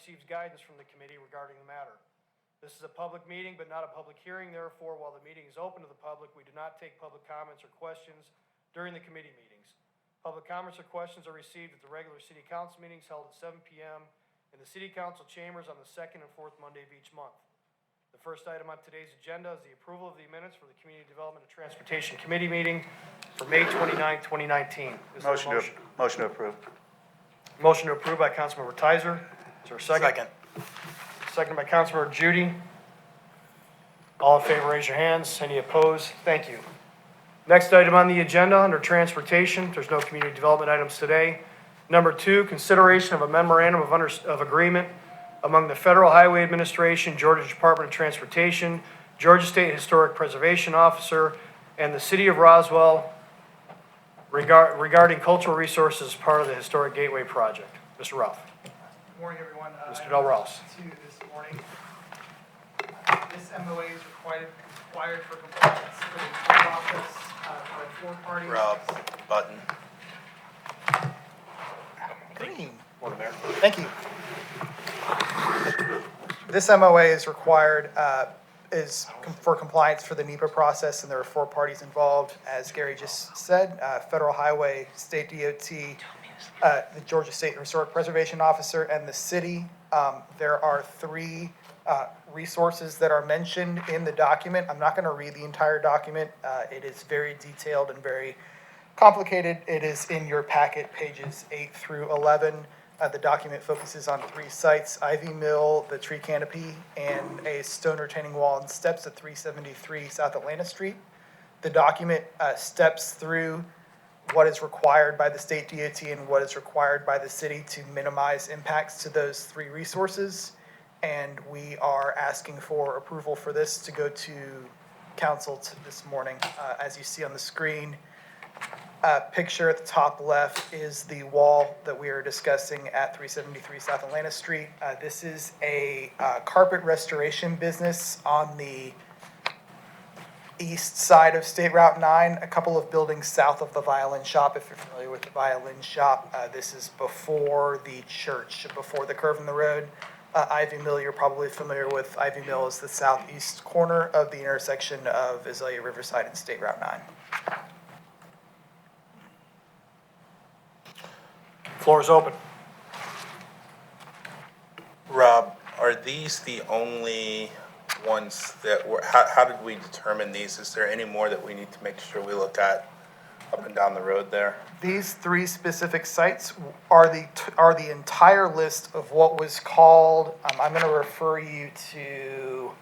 receives guidance from the committee regarding the matter. This is a public meeting, but not a public hearing. Therefore, while the meeting is open to the public, we do not take public comments or questions during the committee meetings. Public comments or questions are received at the regular city council meetings held at 7 p.m. in the city council chambers on the second and fourth Monday of each month. The first item on today's agenda is the approval of the minutes for the Community Development and Transportation Committee meeting for May 29, 2019. Motion to approve. Motion to approve by Councilmember Tizer. Is there a second? Second by Councilmember Judy. All in favor, raise your hands. Any opposed? Thank you. Next item on the agenda under transportation, there's no community development items today. Number 2, consideration of a memorandum of agreement among the Federal Highway Administration, Georgia Department of Transportation, Georgia State Historic Preservation Officer, and the City of Roswell regarding cultural resources as part of the Historic Gateway Project. Mr. Ralph. Good morning, everyone. Mr. Del Ross. This morning. This MOA is required for compliance for the process by 4 parties. Rob, button. Green. Morning, Mayor. Thank you. This MOA is required, for compliance for the NEPA process, and there are 4 parties involved. As Gary just said, Federal Highway, State DOT, the Georgia State Historic Preservation Officer, and the city. There are 3 resources that are mentioned in the document. I'm not going to read the entire document. It is very detailed and very complicated. It is in your packet, pages 8 through 11. The document focuses on 3 sites: Ivy Mill, the tree canopy, and a stone retaining wall and steps at 373 South Atlanta Street. The document steps through what is required by the state DOT and what is required by the city to minimize impacts to those 3 resources. And we are asking for approval for this to go to council this morning. As you see on the screen, picture at the top left is the wall that we are discussing at 373 South Atlanta Street. This is a carpet restoration business on the east side of State Route 9, a couple of buildings south of the violin shop. If you're familiar with the violin shop, this is before the church, before the curve in the road. Ivy Mill, you're probably familiar with. Ivy Mill is the southeast corner of the intersection of Azalea Riverside and State Route 9. Floor is open. Rob, are these the only ones that were, how did we determine these? Is there any more that we need to make sure we look at up and down the road there? These 3 specific sites are the entire list of what was called, I'm going to refer you to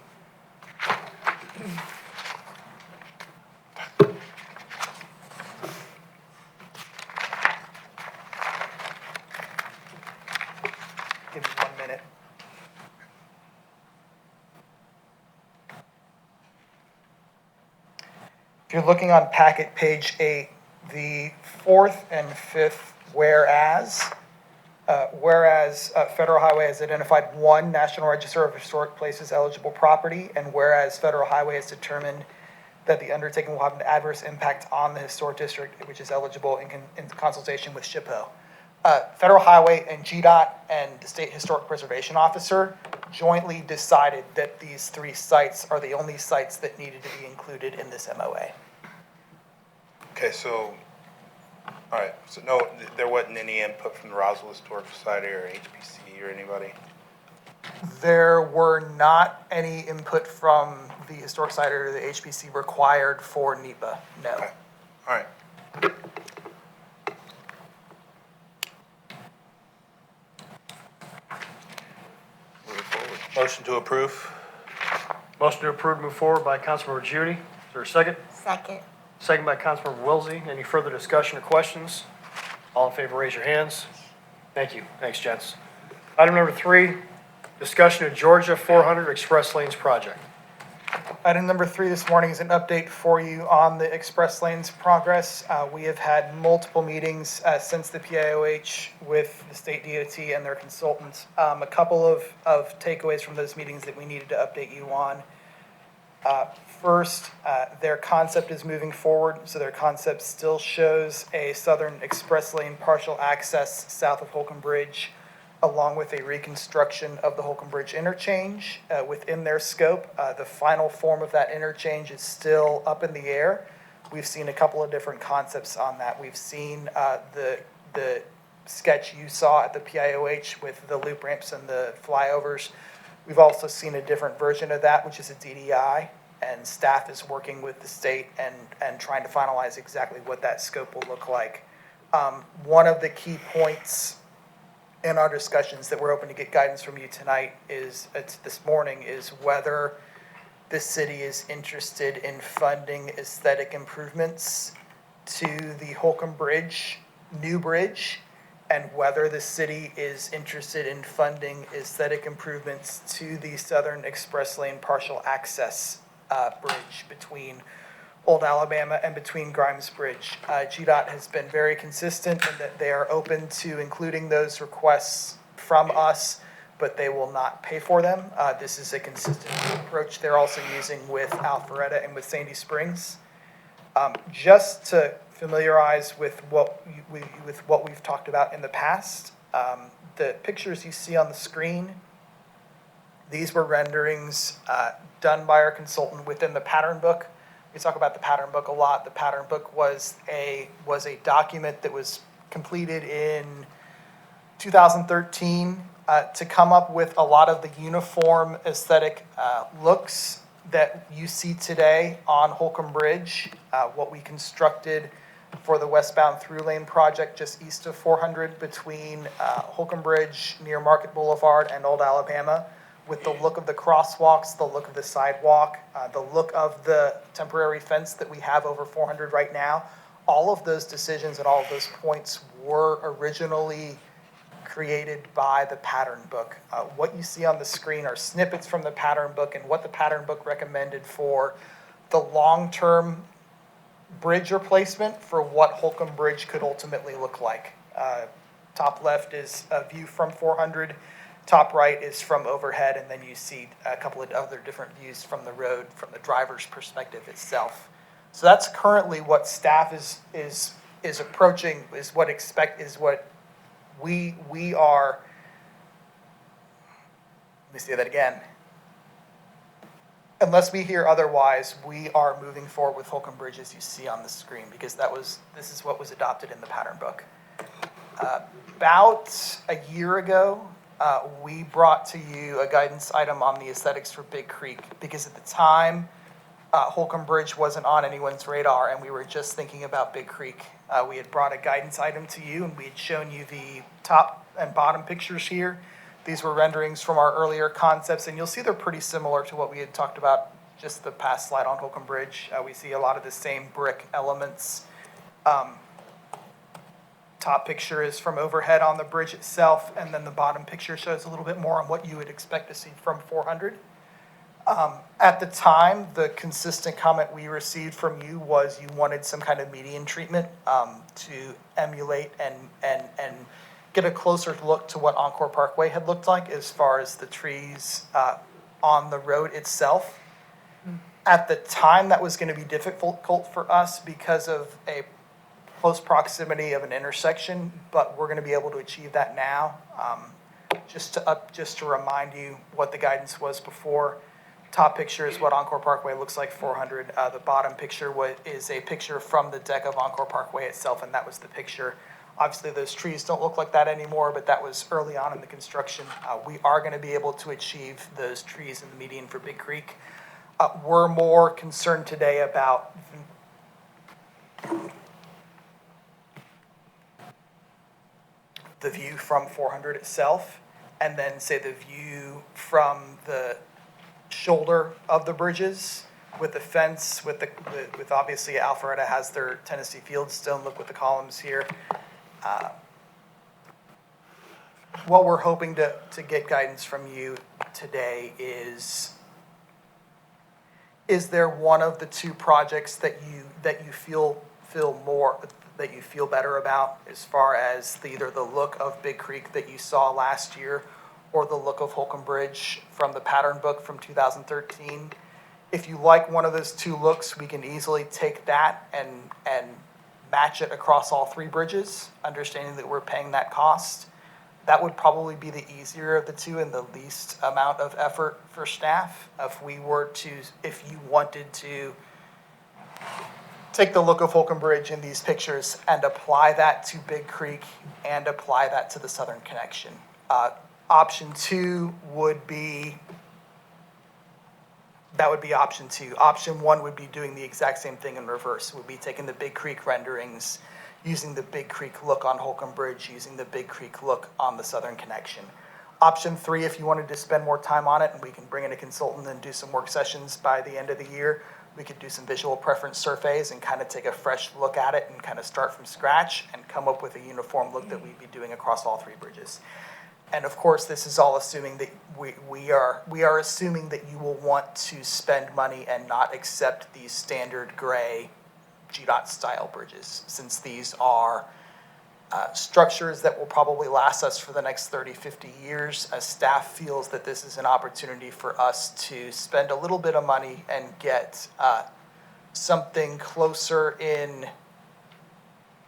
give me 1 minute. If you're looking on packet page 8, the 4th and 5th whereas Federal Highway has identified 1 National Register of Historic Places eligible property, and whereas Federal Highway has determined that the undertaking will have an adverse impact on the historic district, which is eligible in consultation with SHPO. Federal Highway and GDOT and the State Historic Preservation Officer jointly decided that these 3 sites are the only sites that needed to be included in this MOA. Okay, so, all right, so no, there wasn't any input from the Roswell Historic Society or HPC or anybody? There were not any input from the Historic Society or the HPC required for NEPA, no. Okay, all right. Moving forward. Motion to approve? Motion to approve, move forward by Councilmember Judy. Is there a second? Second. Second by Councilmember Wilsey. Any further discussion or questions? All in favor, raise your hands. Thank you. Thanks, gents. Item number 3, discussion of Georgia 400 Express Lanes project. Item number 3 this morning is an update for you on the Express Lanes progress. We have had multiple meetings since the PIOH with the state DOT and their consultants. A couple of takeaways from those meetings that we needed to update you on. First, their concept is moving forward, so their concept still shows a southern express lane partial access south of Holcomb Bridge along with a reconstruction of the Holcomb Bridge interchange within their scope. The final form of that interchange is still up in the air. We've seen a couple of different concepts on that. We've seen the sketch you saw at the PIOH with the loop ramps and the flyovers. We've also seen a different version of that, which is a DDI, and staff is working with the state and trying to finalize exactly what that scope will look like. One of the key points in our discussions that we're hoping to get guidance from you tonight this morning is whether the city is interested in funding aesthetic improvements to the Holcomb Bridge, new bridge, and whether the city is interested in funding aesthetic improvements to the Southern Express Lane partial access bridge between Old Alabama and between Grimes Bridge. GDOT has been very consistent in that they are open to including those requests from us, but they will not pay for them. This is a consistent approach they're also using with Alpharetta and with Sandy Springs. Just to familiarize with what we've talked about in the past, the pictures you see on the screen, these were renderings done by our consultant within the pattern book. We talk about the pattern book a lot. The pattern book was a document that was completed in 2013 to come up with a lot of the uniform aesthetic looks that you see today on Holcomb Bridge. What we constructed for the westbound through lane project just east of 400 between Holcomb Bridge near Market Boulevard and Old Alabama, with the look of the crosswalks, the look of the sidewalk, the look of the temporary fence that we have over 400 right now. All of those decisions and all of those points were originally created by the pattern book. What you see on the screen are snippets from the pattern book and what the pattern book recommended for the long-term bridge replacement for what Holcomb Bridge could ultimately look like. Top left is a view from 400. Top right is from overhead, and then you see a couple of other different views from the road, from the driver's perspective itself. So that's currently what staff is approaching, is what we are. Let me say that again. Unless we hear otherwise, we are moving forward with Holcomb Bridge as you see on the screen, because this is what was adopted in the pattern book. About a year ago, we brought to you a guidance item on the aesthetics for Big Creek, because at the time, Holcomb Bridge wasn't on anyone's radar, and we were just thinking about Big Creek. We had brought a guidance item to you, and we had shown you the top and bottom pictures here. These were renderings from our earlier concepts, and you'll see they're pretty similar to what we had talked about just the past slide on Holcomb Bridge. We see a lot of the same brick elements. Top picture is from overhead on the bridge itself, and then the bottom picture shows a little bit more on what you would expect to see from 400. At the time, the consistent comment we received from you was you wanted some kind of median treatment to emulate and get a closer look to what Encore Parkway had looked like as far as the trees on the road itself. At the time, that was going to be difficult for us because of a close proximity of an intersection, but we're going to be able to achieve that now. Just to remind you what the guidance was before. Top picture is what Encore Parkway looks like 400. The bottom picture is a picture from the deck of Encore Parkway itself, and that was the picture. Obviously, those trees don't look like that anymore, but that was early on in the construction. We are going to be able to achieve those trees in the median for Big Creek. We're more concerned today about the view from 400 itself, and then say the view from the shoulder of the bridges with the fence, with obviously Alpharetta has their Tennessee Fieldstone look with the columns here. What we're hoping to get guidance from you today is there one of the two projects that you feel better about as far as either the look of Big Creek that you saw last year or the look of Holcomb Bridge from the pattern book from 2013? If you like one of those two looks, we can easily take that and match it across all three bridges, understanding that we're paying that cost. That would probably be the easier of the two and the least amount of effort for staff. If you wanted to take the look of Holcomb Bridge in these pictures and apply that to Big Creek and apply that to the southern connection. Option two would be, that would be option two. Option one would be doing the exact same thing in reverse. We'd be taking the Big Creek renderings, using the Big Creek look on Holcomb Bridge, using the Big Creek look on the southern connection. Option three, if you wanted to spend more time on it, and we can bring in a consultant and do some work sessions by the end of the year, we could do some visual preference surveys and kind of take a fresh look at it and kind of start from scratch and come up with a uniform look that we'd be doing across all three bridges. And of course, this is all assuming that we are assuming that you will want to spend money and not accept these standard gray GDOT style bridges, since these are structures that will probably last us for the next 30, 50 years. As staff feels that this is an opportunity for us to spend a little bit of money and get something closer in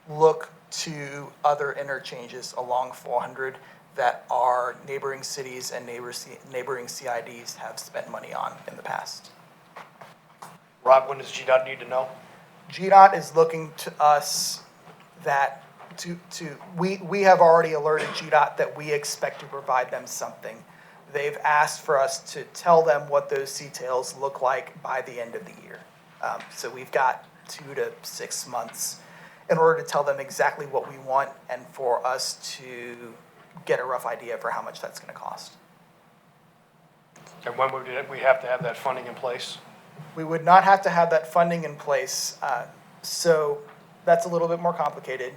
look to other interchanges along 400 that our neighboring cities and neighboring CIDs have spent money on in the past. Rob, when does GDOT need to know? GDOT is looking to us that we have already alerted GDOT that we expect to provide them something. They've asked for us to tell them what those details look like by the end of the year. So we've got 2 to 6 months in order to tell them exactly what we want and for us to get a rough idea for how much that's going to cost. And when would we have to have that funding in place? We would not have to have that funding in place, so that's a little bit more complicated.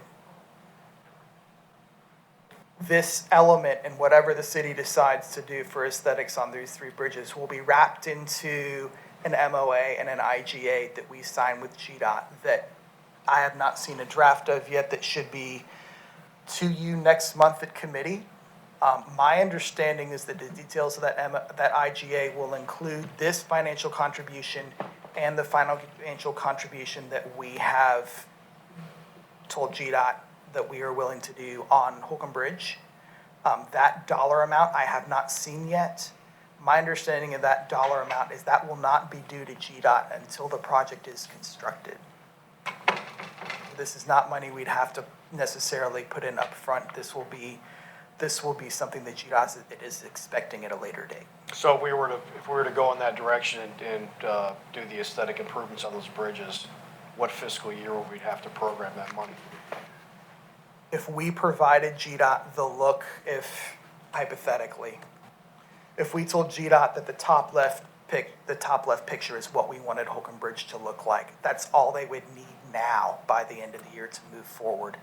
This element and whatever the city decides to do for aesthetics on these three bridges will be wrapped into an MOA and an IGA that we sign with GDOT that I have not seen a draft of yet, that should be to you next month at committee. My understanding is that the details of that IGA will include this financial contribution and the financial contribution that we have told GDOT that we are willing to do on Holcomb Bridge. That dollar amount I have not seen yet. My understanding of that dollar amount is that will not be due to GDOT until the project is constructed. This is not money we'd have to necessarily put in up front. This will be something that GDOT is expecting at a later date. So if we were to go in that direction and do the aesthetic improvements on those bridges, what fiscal year would we have to program that money? If we provided GDOT the look, hypothetically, if we told GDOT that the top left picture is what we wanted Holcomb Bridge to look like, that's all they would need now by the end of the year to move forward.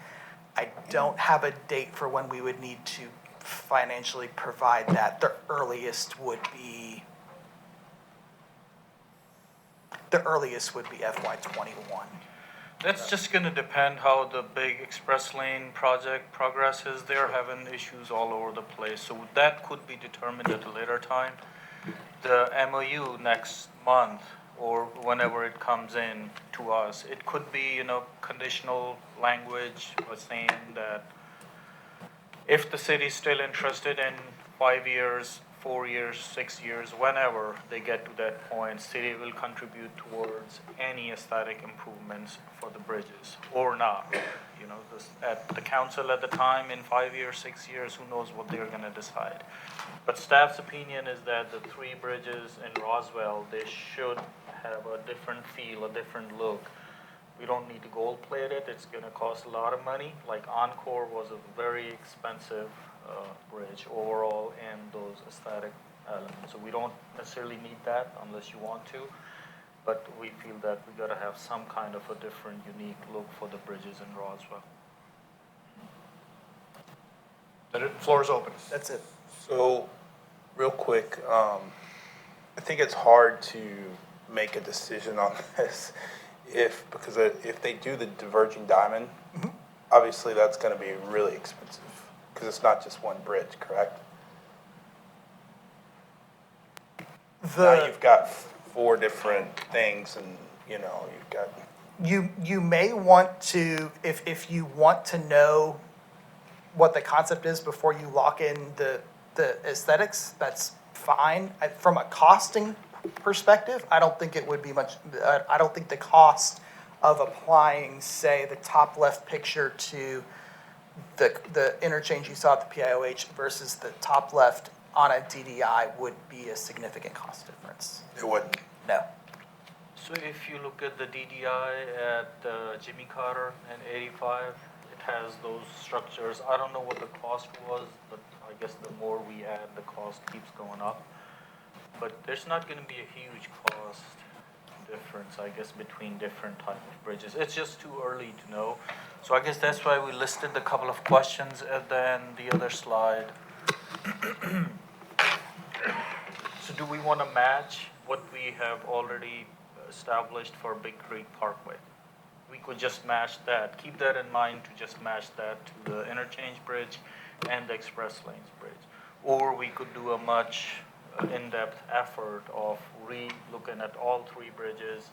I don't have a date for when we would need to financially provide that. The earliest would be FY21. That's just gonna depend how the big express lane project progresses. They're having issues all over the place, so that could be determined at a later time. The MOU next month, or whenever it comes in to us, it could be, conditional language saying that if the city's still interested in 5 years, 4 years, 6 years, whenever they get to that point, city will contribute towards any aesthetic improvements for the bridges, or not. At the council at the time, in 5 years, 6 years, who knows what they're gonna decide. But staff's opinion is that the three bridges in Roswell, they should have a different feel, a different look. We don't need to gold plate it, it's gonna cost a lot of money. Like Encore was a very expensive bridge overall, and those aesthetic elements. So we don't necessarily need that unless you want to, but we feel that we gotta have some kind of a different, unique look for the bridges in Roswell. The floor is open. That's it. So, real quick, I think it's hard to make a decision on this because if they do the diverging diamond, obviously that's going to be really expensive because it's not just one bridge, correct? Now you've got 4 different things, and you've got. You may want to, if you want to know what the concept is before you lock in the aesthetics, that's fine. From a costing perspective, I don't think it would be much, I don't think the cost of applying, say, the top left picture to the interchange you saw at the PIOH versus the top left on a DDI would be a significant cost difference. It wouldn't. No. So if you look at the DDI at Jimmy Carter and 85, it has those structures. I don't know what the cost was, but I guess the more we add, the cost keeps going up. But there's not going to be a huge cost difference, I guess, between different type of bridges. It's just too early to know. So I guess that's why we listed a couple of questions and then the other slide. So do we want to match what we have already established for Big Creek Parkway? We could just match that. Keep that in mind to just match that to the interchange bridge and the express lanes bridge. Or we could do a much in-depth effort of re-looking at all three bridges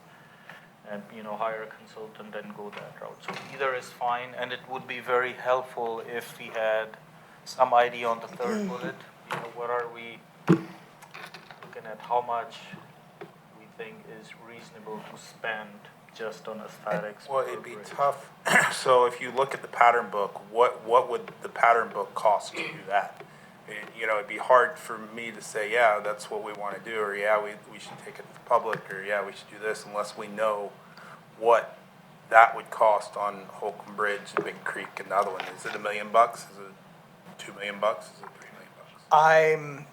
and, hire a consultant and go that route. So either is fine, and it would be very helpful if we had some idea on the third bullet. What are we looking at, how much we think is reasonable to spend just on aesthetics? Well, it'd be tough. So if you look at the pattern book, what would the pattern book cost to do that? It'd be hard for me to say, yeah, that's what we want to do, or yeah, we should take it to the public, or yeah, we should do this, unless we know what that would cost on Holcomb Bridge and Big Creek and the other one. Is it $1 million? Is it $2 million? Is it $3 million? I'm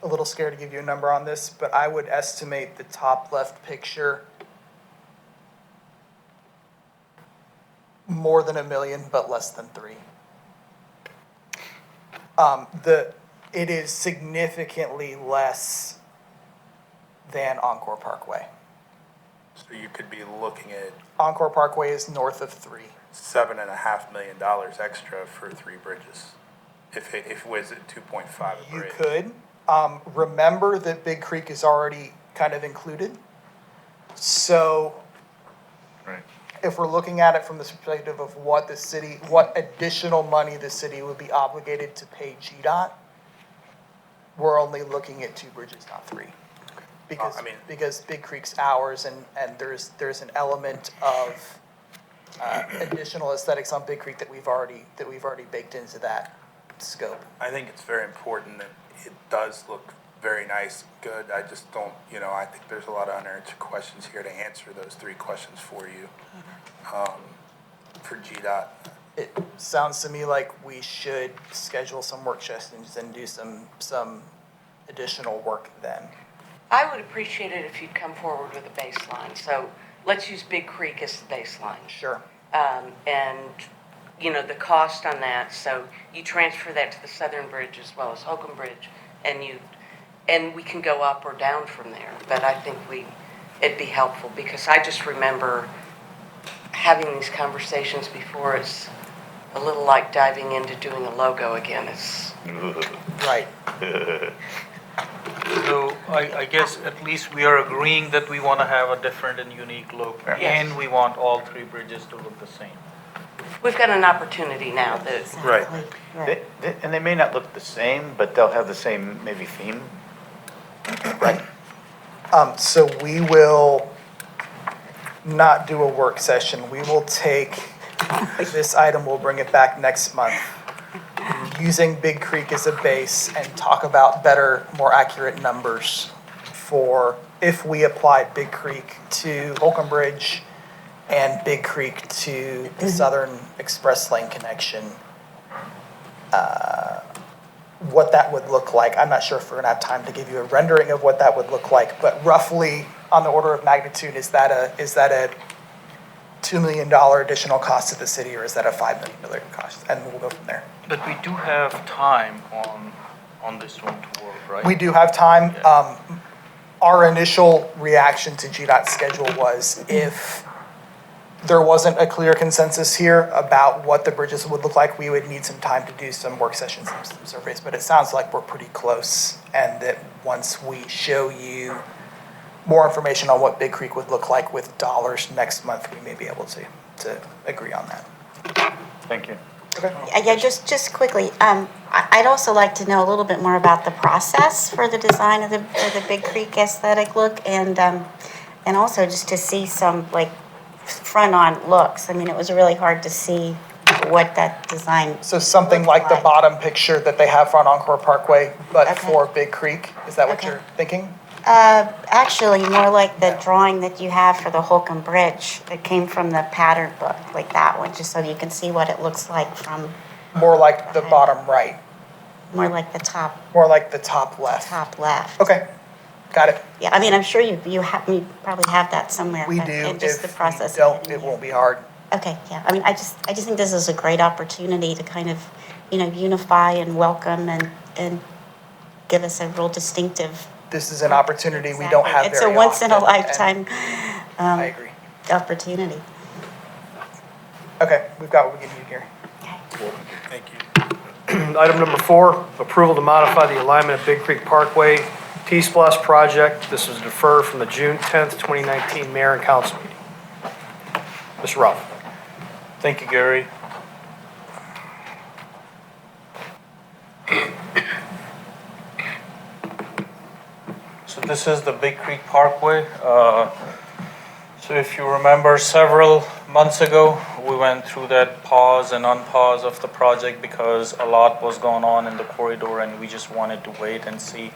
a little scared to give you a number on this, but I would estimate the top left picture more than $1 million, but less than $3 million. It is significantly less than Encore Parkway. So you could be looking at Encore Parkway is north of $3 million. $7.5 million extra for 3 bridges. If it was at 2.5 a You bridge. could. Remember that Big Creek is already kind of included. So Right. if we're looking at it from the perspective of what additional money the city would be obligated to pay GDOT, we're only looking at 2 bridges, not 3. Because Big Creek's ours, and there's an element of additional aesthetics on Big Creek that we've already baked into that scope. I think it's very important that it does look very nice, good. I just don't, I think there's a lot of unanswered questions here to answer those 3 questions for you. For GDOT. It sounds to me like we should schedule some work sessions and do some additional work then. I would appreciate it if you'd come forward with a baseline. So let's use Big Creek as the baseline. Sure. And, the cost on that, so you transfer that to the Southern Bridge as well as Holcomb Bridge, and we can go up or down from there. But I think it'd be helpful, because I just remember having these conversations before. It's a little like diving into doing a logo again. It's Right. So I guess at least we are agreeing that we want to have a different and unique look, Yes. and we want all 3 bridges to look the same. we've got an opportunity now that Right. And they may not look the same, but they'll have the same maybe theme. Right. So we will not do a work session. We will take this item, we'll bring it back next month, using Big Creek as a base, and talk about better, more accurate numbers for if we applied Big Creek to Holcomb Bridge and Big Creek to the Southern Express Lane connection, what that would look like. I'm not sure if we're gonna have time to give you a rendering of what that would look like, but roughly on the order of magnitude, is that a $2 million additional cost to the city, or is that a $5 million cost? And we'll go from there. But we do have time on this one to work, right? We do have time. Our initial reaction to GDOT's schedule was, if there wasn't a clear consensus here about what the bridges would look like, we would need some time to do some work sessions and some surveys. But it sounds like we're pretty close, and that once we show you more information on what Big Creek would look like with dollars next month, we may be able to agree on that. Thank you. Okay. Yeah, just quickly, I'd also like to know a little bit more about the process for the design of the Big Creek aesthetic look, and also just to see some, like, front-on looks. I mean, it was really hard to see what that design So something looked like the bottom picture that they have for on Encore Parkway, but Okay. for Big Creek? Is that what Okay. you're thinking? Actually, more like the drawing that you have for the Holcomb Bridge. It came from the pattern book, like that one, just so you can see what it looks like from, More like the bottom right, more like the top more like the top left? left. Okay, got it. Yeah, I mean, I'm sure you probably have that somewhere. We but do. it just the If process we of don't, getting it there. won't be hard. Okay, yeah. I mean, I just think this is a great opportunity to kind of, unify and welcome and give us a real distinctive. This is an opportunity we don't have very often. It's a once in a and lifetime I agree. opportunity. Okay, we've got what we need here. Okay. Thank you. Item number 4, approval to modify the alignment of Big Creek Parkway TSPLOST project. This was deferred from the June 10th, 2019 Mayor and Council meeting. Mr. Ralph. Thank you, Gary. So this is the Big Creek Parkway. So if you remember, several months ago, we went through that pause and unpause of the project because a lot was going on in the corridor and we just wanted to wait and see.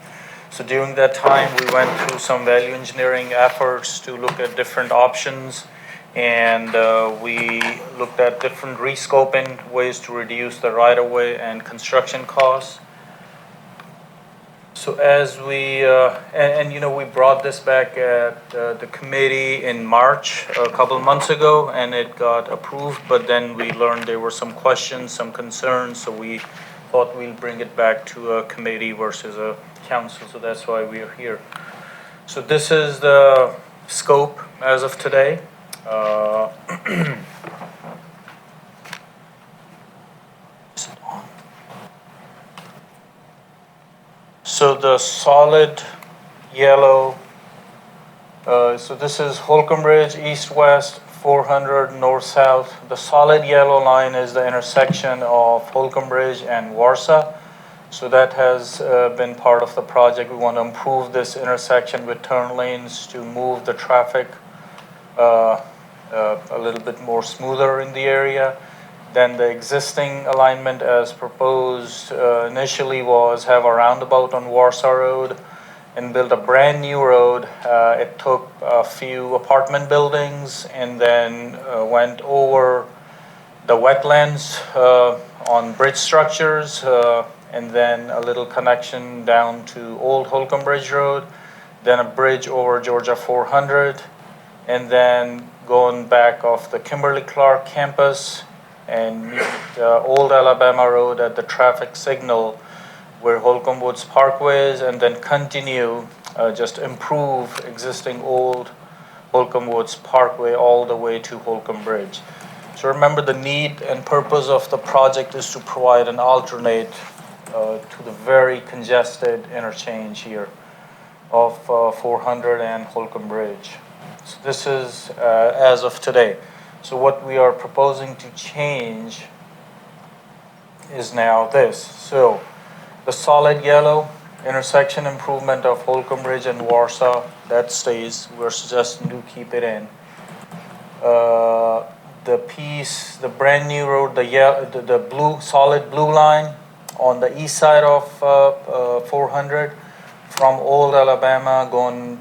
So during that time, we went through some value engineering efforts to look at different options, and we looked at different rescoping ways to reduce the right-of-way and construction costs. So as we, we brought this back at the committee in March, a couple months ago, and it got approved, but then we learned there were some questions, some concerns, so we thought we'll bring it back to a committee versus a council, so that's why we are here. So this is the scope as of today. So the solid yellow, so this is Holcomb Ridge, east-west, 400 north-south. The solid yellow line is the intersection of Holcomb Ridge and Warsaw. So that has been part of the project. We want to improve this intersection with turn lanes to move the traffic a little bit more smoother in the area. Then the existing alignment as proposed initially was have a roundabout on Warsaw Road and build a brand new road. It took a few apartment buildings and then went over the wetlands on bridge structures and then a little connection down to Old Holcomb Bridge Road, then a bridge over Georgia 400, and then going back off the Kimberly-Clark campus and meet Old Alabama Road at the traffic signal where Holcomb Woods Parkway is, and then continue, just improve existing Old Holcomb Woods Parkway all the way to Holcomb Bridge. So remember, the need and purpose of the project is to provide an alternate to the very congested interchange here of 400 and Holcomb Bridge. So this is as of today. So what we are proposing to change is now this. So the solid yellow intersection improvement of Holcomb Bridge and Warsaw, that stays. We're suggesting to keep it in. The piece, the brand new road, the blue, solid blue line on the east side of 400 from Old Alabama going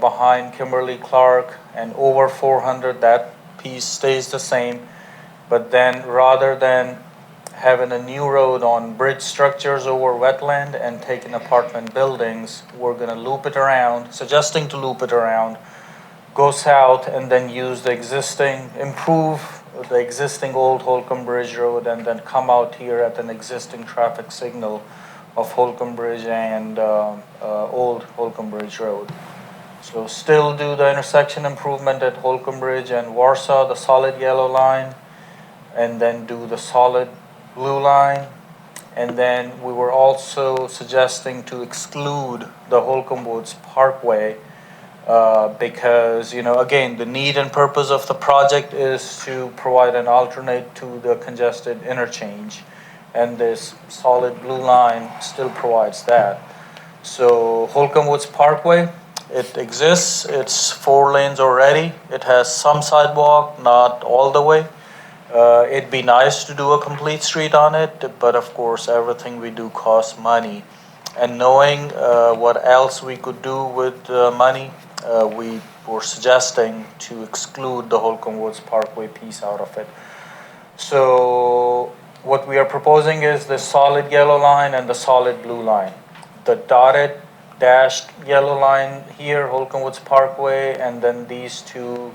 behind Kimberly-Clark and over 400, that piece stays the same. But then rather than having a new road on bridge structures over wetland and taking apartment buildings, we're going to loop it around, suggesting to loop it around, go south and then use the existing, improve the existing Old Holcomb Bridge Road and then come out here at an existing traffic signal of Holcomb Bridge and Old Holcomb Bridge Road. So still do the intersection improvement at Holcomb Bridge and Warsaw, the solid yellow line, and then do the solid blue line. And then we were also suggesting to exclude the Holcomb Woods Parkway Because, again, the need and purpose of the project is to provide an alternate to the congested interchange. And this solid blue line still provides that. So Holcomb Woods Parkway, it exists, it's 4 lanes already. It has some sidewalk, not all the way. It'd be nice to do a complete street on it, but of course everything we do costs money. And knowing what else we could do with money, we were suggesting to exclude the Holcomb Woods Parkway piece out of it. So what we are proposing is the solid yellow line and the solid blue line. The dotted dashed yellow line here, Holcomb Woods Parkway, and then these two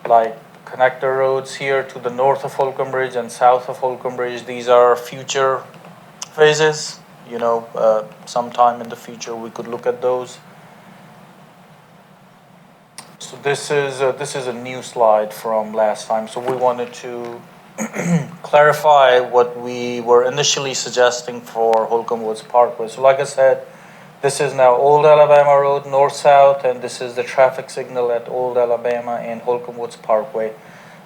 like connector roads here to the north of Holcomb Bridge and south of Holcomb Bridge. These are future phases. Sometime in the future we could look at those. So this is a new slide from last time. So we wanted to clarify what we were initially suggesting for Holcomb Woods Parkway. So like I said, this is now Old Alabama Road, north-south, and this is the traffic signal at Old Alabama and Holcomb Woods Parkway.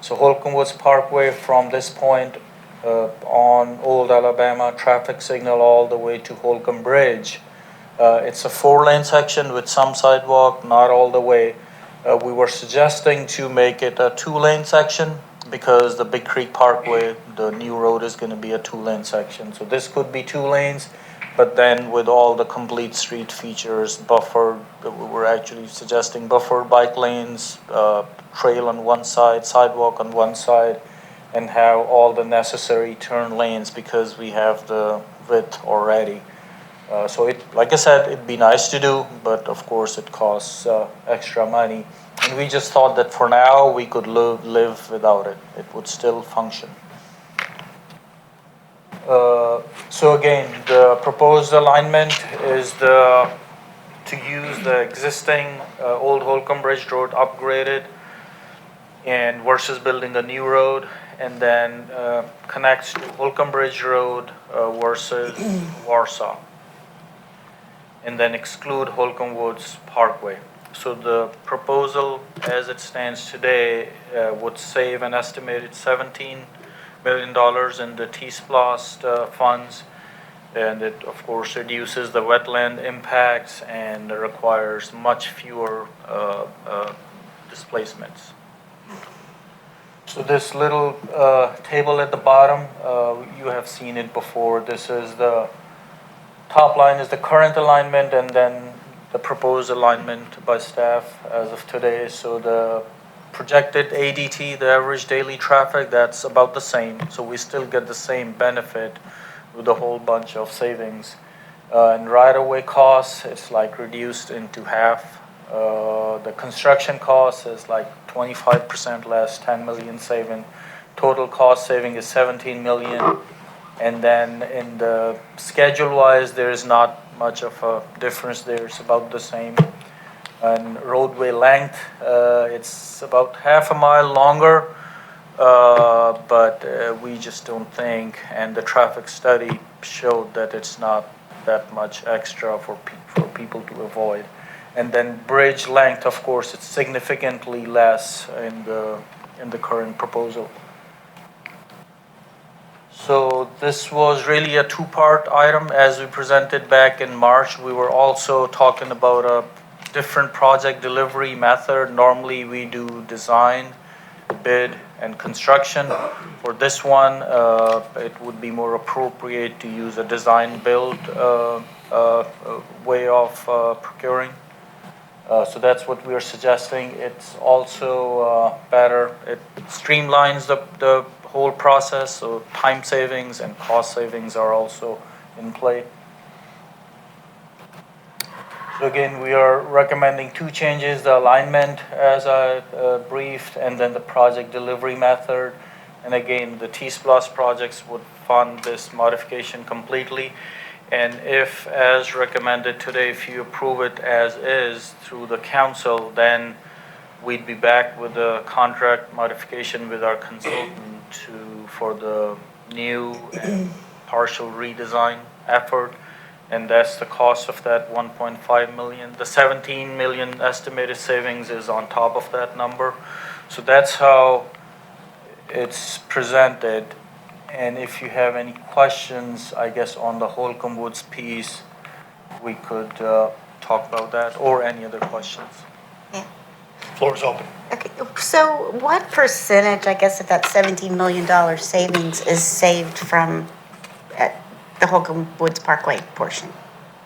So Holcomb Woods Parkway from this point on Old Alabama, traffic signal all the way to Holcomb Bridge. It's a 4-lane section with some sidewalk, not all the way. We were suggesting to make it a 2-lane section because the Big Creek Parkway, the new road, is going to be a 2-lane section. So this could be 2 lanes, but then with all the complete street features, buffered, we're actually suggesting buffered bike lanes, trail on one side, sidewalk on one side, and have all the necessary turn lanes because we have the width already. So like I said, it'd be nice to do, but of course it costs extra money. And we just thought that for now we could live without it. It would still function. So again, the proposed alignment is to use the existing old Holcomb Bridge Road upgraded and versus building a new road, and then connects to Holcomb Bridge Road versus Warsaw, and then exclude Holcomb Woods Parkway. So the proposal as it stands today would save an estimated $17 million in the TSPLOST funds, and it of course reduces the wetland impacts and requires much fewer displacements. So this little table at the bottom, you have seen it before. This is the top line is the current alignment, and then the proposed alignment by staff as of today. So the projected ADT, the average daily traffic, that's about the same. So we still get the same benefit with a whole bunch of savings. And right-of-way costs, it's like reduced into half. The construction cost is like 25% less, 10 million saving. Total cost saving is 17 million. And then in the schedule-wise, there is not much of a difference there. It's about the same. And roadway length, it's about half a mile longer, but we just don't think, and the traffic study showed that it's not that much extra for people to avoid. And then bridge length, of course, it's significantly less in the current proposal. So this was really a 2-part item. As we presented back in March, we were also talking about a different project delivery method. Normally we do design, bid, and construction. For this one, it would be more appropriate to use a design build way of procuring. So that's what we are suggesting. It's also better. It streamlines the whole process, so time savings and cost savings are also in play. So again, we are recommending 2 changes: the alignment as I briefed, and then the project delivery method. And again, the TSPLOST projects would fund this modification completely. And if, as recommended today, if you approve it as is through the council, then we'd be back with a contract modification with our consultant for the new and partial redesign effort. and that's the cost of that 1.5 million. The 17 million estimated savings is on top of that number. So that's how it's presented. And if you have any questions, I guess, on the Holcomb Woods piece, we could talk about that, or any other questions. Yeah. Floor is open. Okay, so what percentage, I guess, of that $17 million savings is saved from the Holcomb Woods Parkway portion?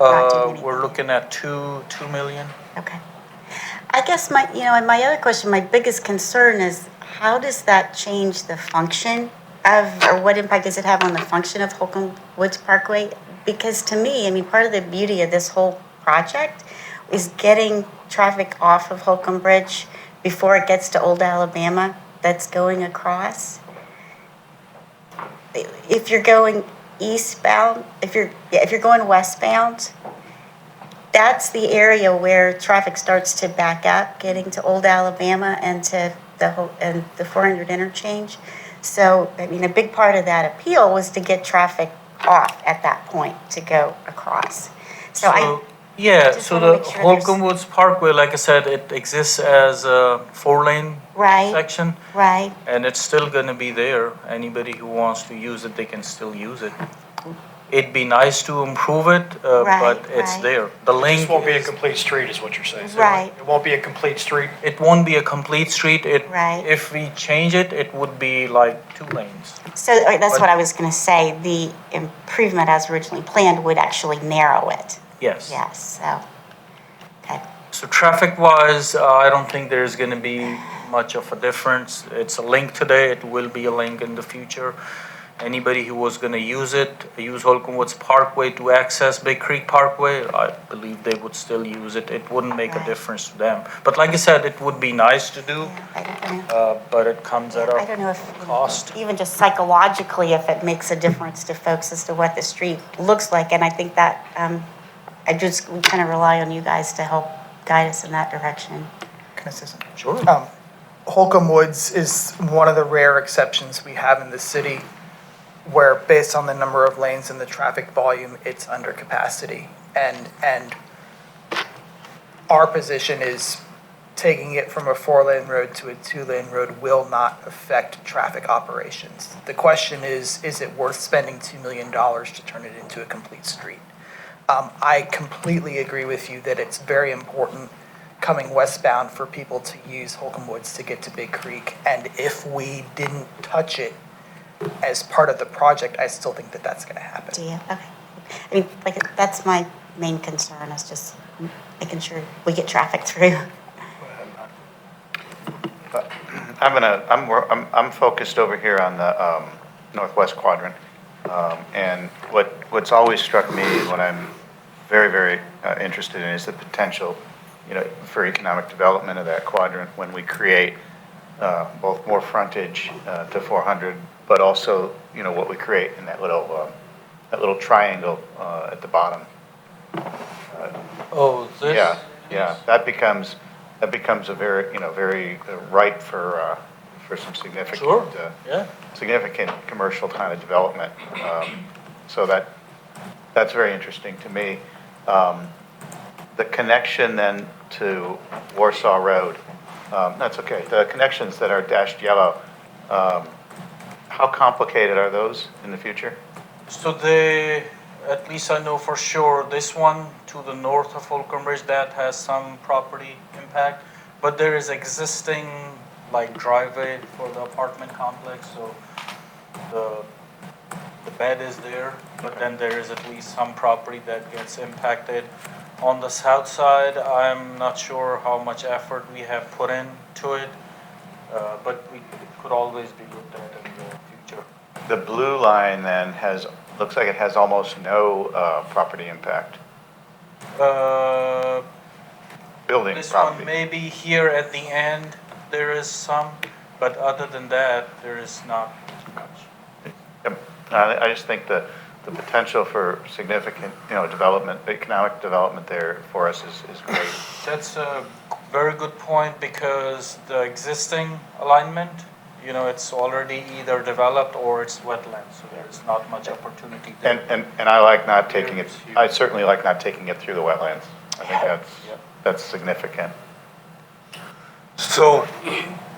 Not doing anything. We're looking at 2 million. Okay. I guess and my other question, my biggest concern is how does that change the function of, or what impact does it have on the function of Holcomb Woods Parkway? Because to me, I mean, part of the beauty of this whole project is getting traffic off of Holcomb Bridge before it gets to Old Alabama that's going across. If you're going eastbound, if you're going westbound, that's the area where traffic starts to back up, getting to Old Alabama and to the 400 interchange. So, I mean, a big part of that appeal was to get traffic off at that point to go across. So Yeah, just so wanna the make sure Holcomb Woods Parkway, like I said, it exists as a 4-lane Right. section, right, and it's still gonna be there. Anybody who wants to use it, they can still use it. It'd be nice to improve it, Right, but it's right. there. The link This won't be a is- complete street, is what you're saying. Right. It won't be a complete street. It won't be a complete street. Right. If we change it, it would be like 2 lanes. so that's what I was gonna say, the improvement as originally planned would actually narrow it, Yes. yes, so, okay. So traffic-wise, I don't think there's going to be much of a difference. It's a link today, it will be a link in the future. Anybody who was going to use Holcomb Woods Parkway to access Big Creek Parkway, I believe they would still use it. It wouldn't make a Right. difference to them. But like I said, it would be nice to do, Yeah, I don't know. but it comes at I don't know a if, cost. even just psychologically, if it makes a difference to folks as to what the street looks like, and I think that, we kind of rely on you guys to help guide us in that direction. Can I say something? Sure. Holcomb Woods is one of the rare exceptions we have in the city where, based on the number of lanes and the traffic volume, it's under capacity. And our position is taking it from a 4-lane road to a 2-lane road will not affect traffic operations. The question is it worth spending $2 million to turn it into a complete street? I completely agree with you that it's very important coming westbound for people to use Holcomb Woods to get to Big Creek. And if we didn't touch it as part of the project, I still think that that's going to happen. Do you? Okay. I mean, like, that's my main concern, is just making sure we get traffic through. I'm focused over here on the northwest quadrant. And what's always struck me, what I'm very, very interested in, is the potential, for economic development of that quadrant when we create both more frontage to 400, but also, what we create in that little triangle at the bottom. Oh, this? Yeah, that becomes a very ripe for some significant, Sure, yeah. significant commercial kind of development. So that's very interesting to me. The connection then to Warsaw Road, that's okay. The connections that are dashed yellow, how complicated are those in the future? So at least I know for sure, this one to the north of Holcomb Ridge, that has some property impact, but there is existing driveway for the apartment complex, so the bed is there, but then there is at least some property that gets impacted. On the south side, I'm not sure how much effort we have put into it, but it could always be looked at in the future. The blue line then looks like it has almost no property impact. Building This property. one, maybe here at the end, there is some, but other than that, there is not much. I just think the potential for significant, development, economic development there for us is great. That's a very good point, because the existing alignment it's already either developed or it's wetland, so there's not much opportunity there. And I like not taking it, I certainly like not taking it through the wetlands. I think Yeah. that's significant. So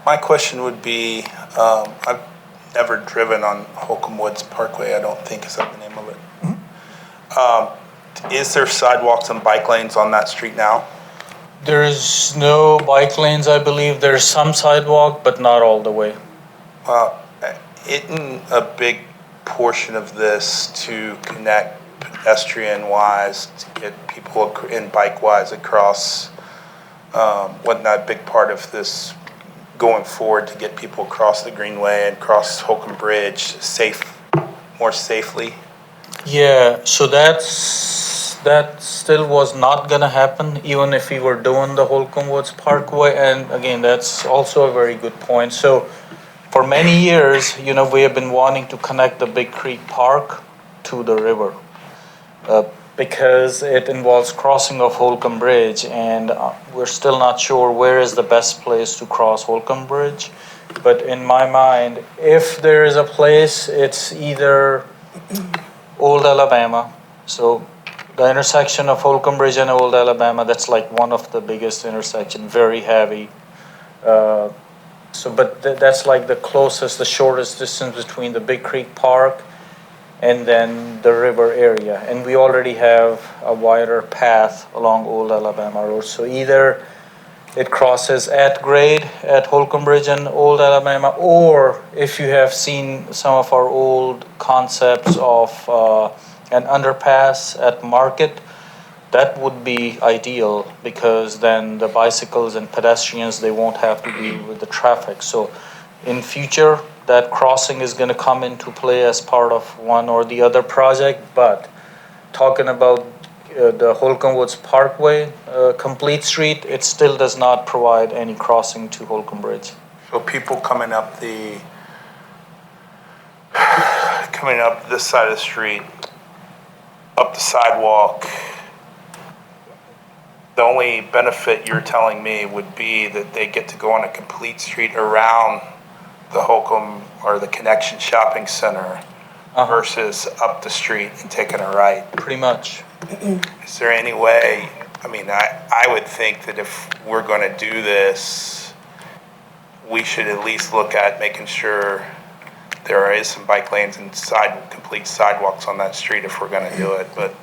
my question would be, I've never driven on Holcomb Woods Parkway, I don't think is that the name of it. Is there sidewalks and bike lanes on that street now? There's no bike lanes, I believe. There's some sidewalk, but not all the way. Isn't a big portion of this to connect pedestrian-wise, to get people and bike-wise across, wasn't that a big part of this going forward to get people across the Greenway and across Holcomb Bridge more safely? Yeah, so that still was not gonna happen, even if we were doing the Holcomb Woods Parkway. And again, that's also a very good point. So for many years, we have been wanting to connect the Big Creek Park to the river because it involves crossing of Holcomb Bridge, and we're still not sure where is the best place to cross Holcomb Bridge. But in my mind, if there is a place, it's either Old Alabama. So the intersection of Holcomb Bridge and Old Alabama, that's like one of the biggest intersection, very heavy. That's like the closest, the shortest distance between the Big Creek Park and then the river area. And we already have a wider path along Old Alabama Road. So either it crosses at grade at Holcomb Bridge and Old Alabama, or if you have seen some of our old concepts of an underpass at Market, that would be ideal, because then the bicycles and pedestrians, they won't have to be with the traffic. So in future, that crossing is going to come into play as part of one or the other project. But talking about the Holcomb Woods Parkway, complete street, it still does not provide any crossing to Holcomb Bridge. So people coming up this side of the street, up the sidewalk, the only benefit you're telling me would be that they get to go on a complete street around the Holcomb or the Connection Shopping Center versus up the street and taking a right. Pretty much. Is there any way, I would think that if we're going to do this, we should at least look at making sure there is some bike lanes and complete sidewalks on that street if we're going to do it. But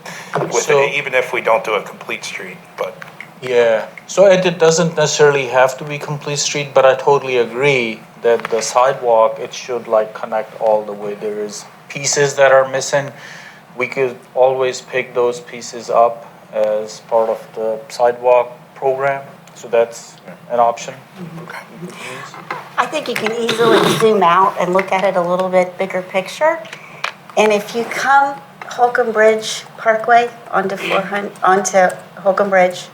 even if we don't do a complete street, but yeah. So it doesn't necessarily have to be complete street, but I totally agree that the sidewalk, it should connect all the way. There is pieces that are missing. We could always pick those pieces up as part of the sidewalk program. So that's an option. okay. We could use. I think you can easily zoom out and look at it a little bit bigger picture. And if you come Holcomb Bridge Parkway onto Holcomb Bridge,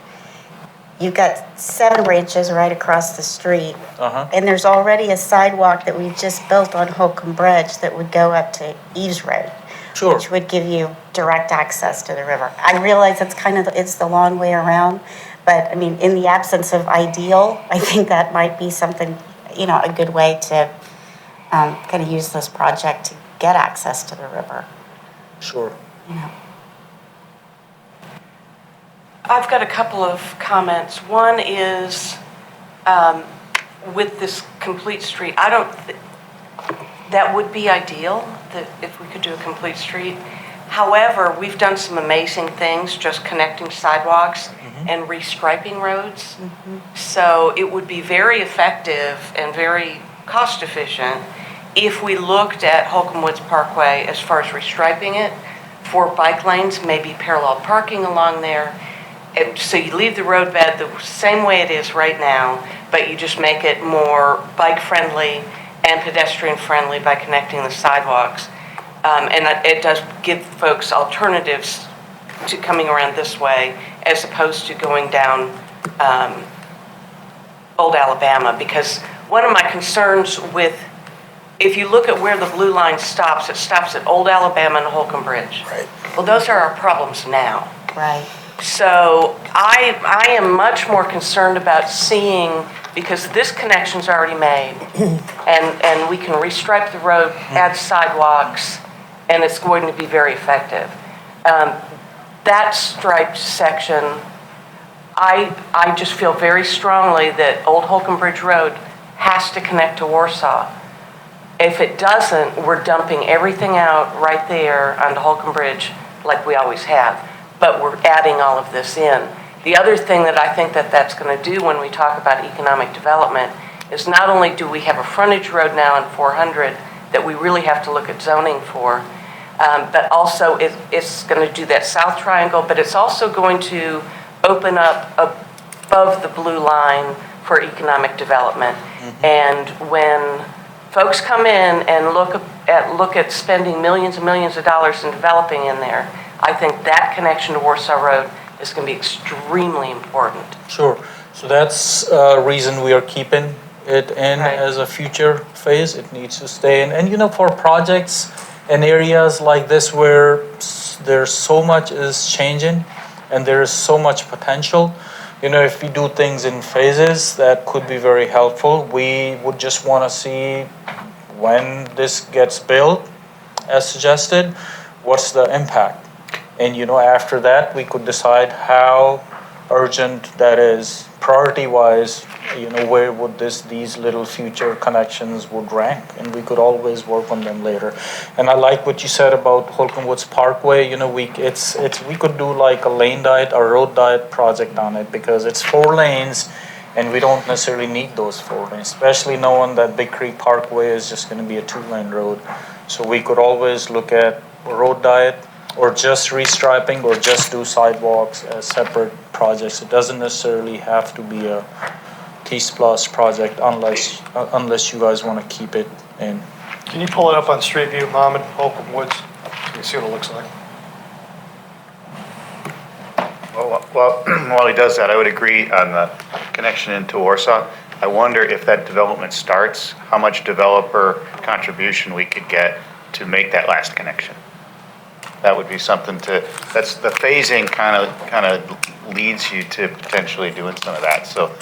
you've got 7 branches right across the street. And there's already a sidewalk that we've just built on Holcomb Bridge that would go up to Eves Road. Sure. Which would give you direct access to the river. I realize it's the long way around, but in the absence of ideal, I think that might be something, a good way to kind of use this project to get access to the river. Sure. I've got a couple of comments. One is with this complete street, that would be ideal, that if we could do a complete street. However, we've done some amazing things just connecting sidewalks and restriping roads. So it would be very effective and very cost efficient if we looked at Holcomb Woods Parkway as far as restriping it for bike lanes, maybe parallel parking along there. So you leave the roadbed the same way it is right now, but you just make it more bike-friendly and pedestrian-friendly by connecting the sidewalks. And it does give folks alternatives to coming around this way as opposed to going down Old Alabama. Because one of my concerns if you look at where the blue line stops, it stops at Old Alabama and Holcomb Bridge. Right. Well, those are our problems now. Right. So I am much more concerned about seeing because this connection's already made, and we can restripe the road, add sidewalks, and it's going to be very effective. That striped section, I just feel very strongly that Old Holcomb Bridge Road has to connect to Warsaw. If it doesn't, we're dumping everything out right there onto Holcomb Bridge like we always have, but we're adding all of this in. The other thing that I think that that's going to do when we talk about economic development is not only do we have a frontage road now in 400 that we really have to look at zoning for, but also it's going to do that south triangle, but it's also going to open up above the blue line for economic development. And when folks come in and look at spending millions and millions of dollars in developing in there, I think that connection to Warsaw Road is going to be extremely important. Sure. So that's a reason we are keeping it in Right. as a future phase. It needs to stay in. And for projects in areas like this where there's so much is changing and there is so much potential, if we do things in phases, that could be very helpful. We would just want to see when this gets built, as suggested, what's the impact? And after that, we could decide how urgent that is, priority-wise. Where would these little future connections would rank, and we could always work on them later. And I like what you said about Holcomb Woods Parkway. We could do like a lane diet or road diet project on it because it's 4 lanes, and we don't necessarily need those 4 lanes, especially knowing that Big Creek Parkway is just going to be a 2-lane road. So we could always look at a road diet, or just restriping, or just do sidewalks as separate projects. It doesn't necessarily have to be a TSPLOST project unless you guys want to keep it in. Can you pull it up on Street View, Mohammed, Holcomb Woods? You can see what it looks like. Well, while he does that, I would agree on the connection into Warsaw. I wonder if that development starts, how much developer contribution we could get to make that last connection. That would be something that's the phasing kind of leads you to potentially doing some of that. So,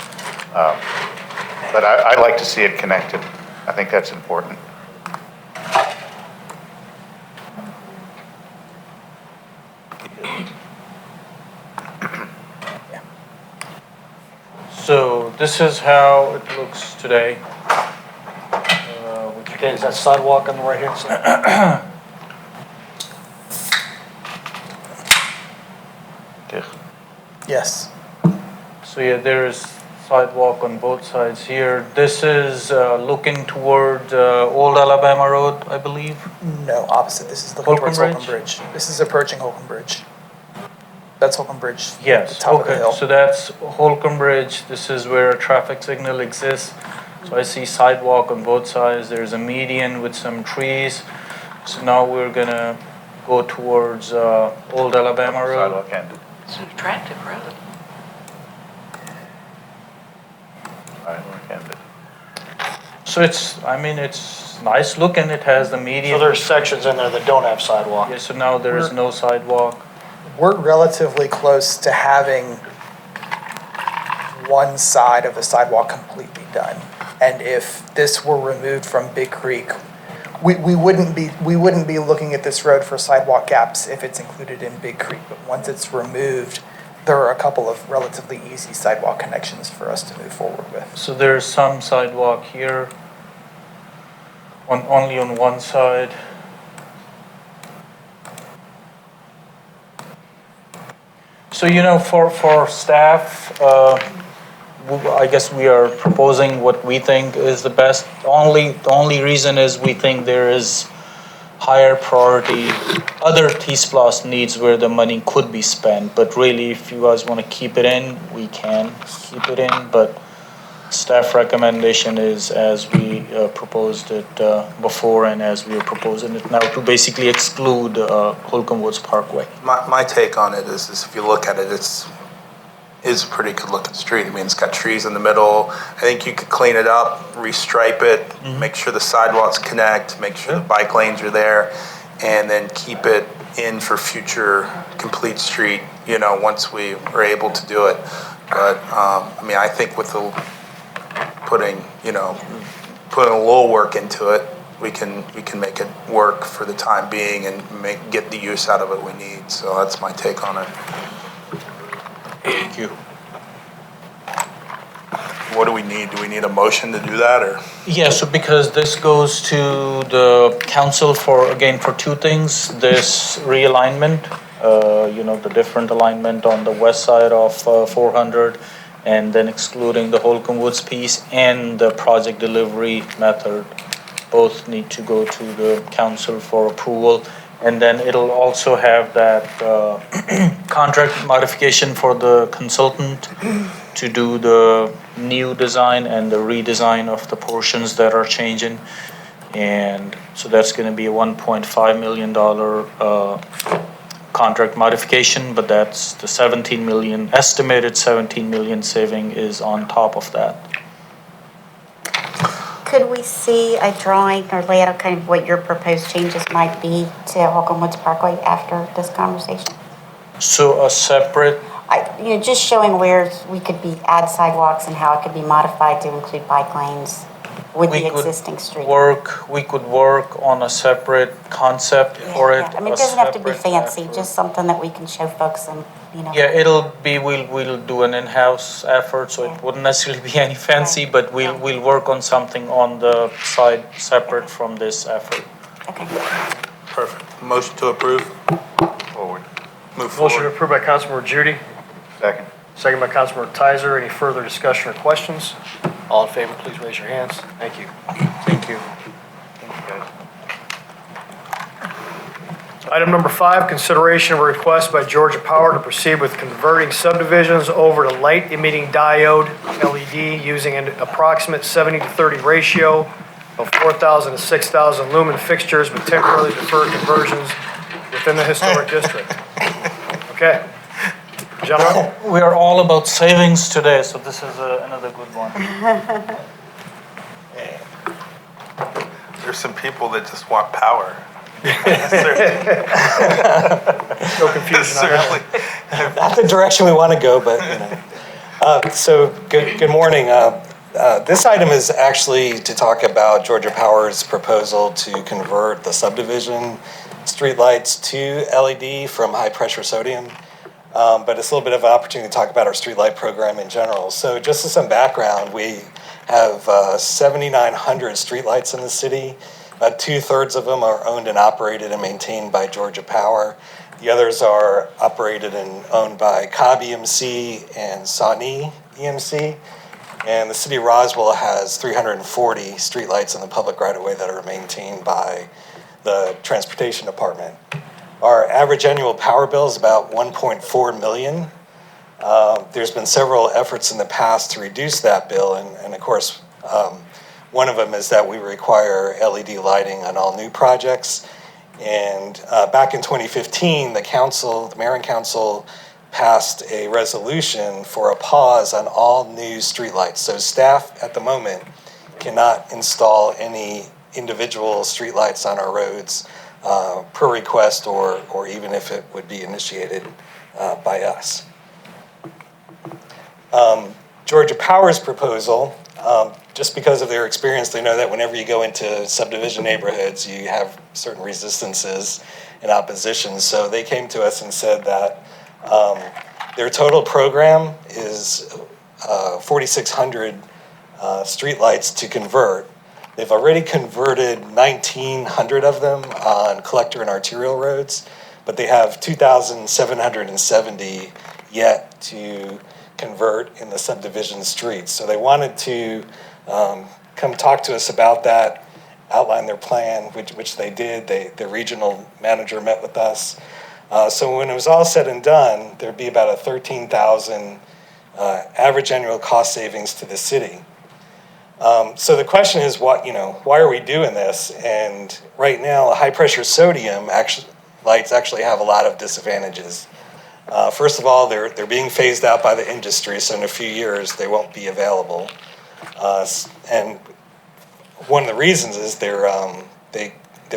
but I'd like to see it connected. I think that's important. So this is how it looks today. Okay, is that sidewalk on the right-hand side? Yes. So yeah, there is sidewalk on both sides here. This is looking toward Old Alabama Road, I believe. No, opposite. This is looking towards Holcomb Holcomb Bridge. This is approaching Holcomb Bridge. That's Holcomb Bridge. At the Yes, top of the okay, hill. so that's Holcomb Bridge. This is where a traffic signal exists. So I see sidewalk on both sides. There's a median with some trees. So now we're gonna go towards Old Alabama Road. Sidewalk ended. It's an attractive road. Sidewalk ended. So it's nice looking. It has the So median. there's sections in there that don't have sidewalk. Yeah, so now there is no sidewalk. We're relatively close to having one side of the sidewalk completely done. And if this were removed from Big Creek, we wouldn't be looking at this road for sidewalk gaps if it's included in Big Creek. But once it's removed, there are a couple of relatively easy sidewalk connections for us to move forward with. So there's some sidewalk here, only on one side. So, for staff, I guess we are proposing what we think is the best. The only reason is we think there is higher priority, other TSPLOST needs where the money could be spent. But really, if you guys want to keep it in, we can keep it in. But staff recommendation is as we proposed it before and as we are proposing it now, to basically exclude Holcomb Woods Parkway. My take on it is if you look at it, it's a pretty good looking street. I mean, it's got trees in the middle. I think you could clean it up, restripe it, make sure the sidewalks connect, make sure the bike lanes are there, and then keep it in for future complete street, once we are able to do it. But, I think with the putting a little work into it, we can make it work for the time being and get the use out of it we need. So that's my take on it. Thank you. What do we need? Do we need a motion to do that, or? Yeah, so because this goes to the council for two things, this realignment, the different alignment on the west side of 400, and then excluding the Holcomb Woods piece and the project delivery method, both need to go to the council for approval. And then it'll also have that contract modification for the consultant to do the new design and the redesign of the portions that are changing. And so that's going to be a $1.5 million contract modification, but that's the 17 million, estimated 17 million saving is on top of that. Could we see a drawing or layout of kind of what your proposed changes might be to Holcomb Woods Parkway after this conversation? So a separate, Just showing where we could add sidewalks and how it could be modified to include bike lanes with the existing street. we could work on a separate concept for it. I mean, it doesn't have to be fancy, just something that we can show folks and, Yeah, it'll be, we'll do an in-house effort, so it wouldn't necessarily be any fancy, but we'll work on something on the side separate from this effort. Okay. Perfect. Motion to approve? Forward. Move forward. Motion approved by Councilmember Judy, Second. second by Councilmember Tizer. Any further discussion or questions? All in favor, please raise your hands. Thank you. Thank you. Item number 5, consideration of a request by Georgia Power to proceed with converting subdivisions over to light emitting diode LED using an approximate 70-30 ratio of 4,000 to 6,000 lumen fixtures with temporarily deferred conversions within the historic district. Okay. Gentlemen? We are all about savings today, so this is another good one. There's some people that just want power. No confusion on that one. Not the direction we want to go, but So good morning. This item is actually to talk about Georgia Power's proposal to convert the subdivision streetlights to LED from high pressure sodium. But it's a little bit of an opportunity to talk about our streetlight program in general. So just as some background, we have 7,900 streetlights in the city. About 2/3 of them are owned and operated and maintained by Georgia Power. The others are operated and owned by Cobb EMC and Sawney EMC. And the city of Roswell has 340 streetlights in the public right-of-way that are maintained by the transportation department. Our average annual power bill is about $1.4 million. There's been several efforts in the past to reduce that bill, and of course, one of them is that we require LED lighting on all new projects. And back in 2015, the mayor and council passed a resolution for a pause on all new streetlights. So staff at the moment cannot install any individual streetlights on our roads per request or even if it would be initiated by us. Georgia Power's proposal, just because of their experience, they know that whenever you go into subdivision neighborhoods, you have certain resistances and opposition. So they came to us and said that their total program is 4,600 streetlights to convert. They've already converted 1,900 of them on collector and arterial roads, but they have 2,770 yet to convert in the subdivision streets. So they wanted to come talk to us about that, outline their plan, which they did. The regional manager met with us. So when it was all said and done, there'd be about a 13,000 average annual cost savings to the city. So the question is, why are we doing this? And right now, high pressure sodium lights actually have a lot of disadvantages. First of all, they're being phased out by the industry, so in a few years they won't be available. And one of the reasons is they're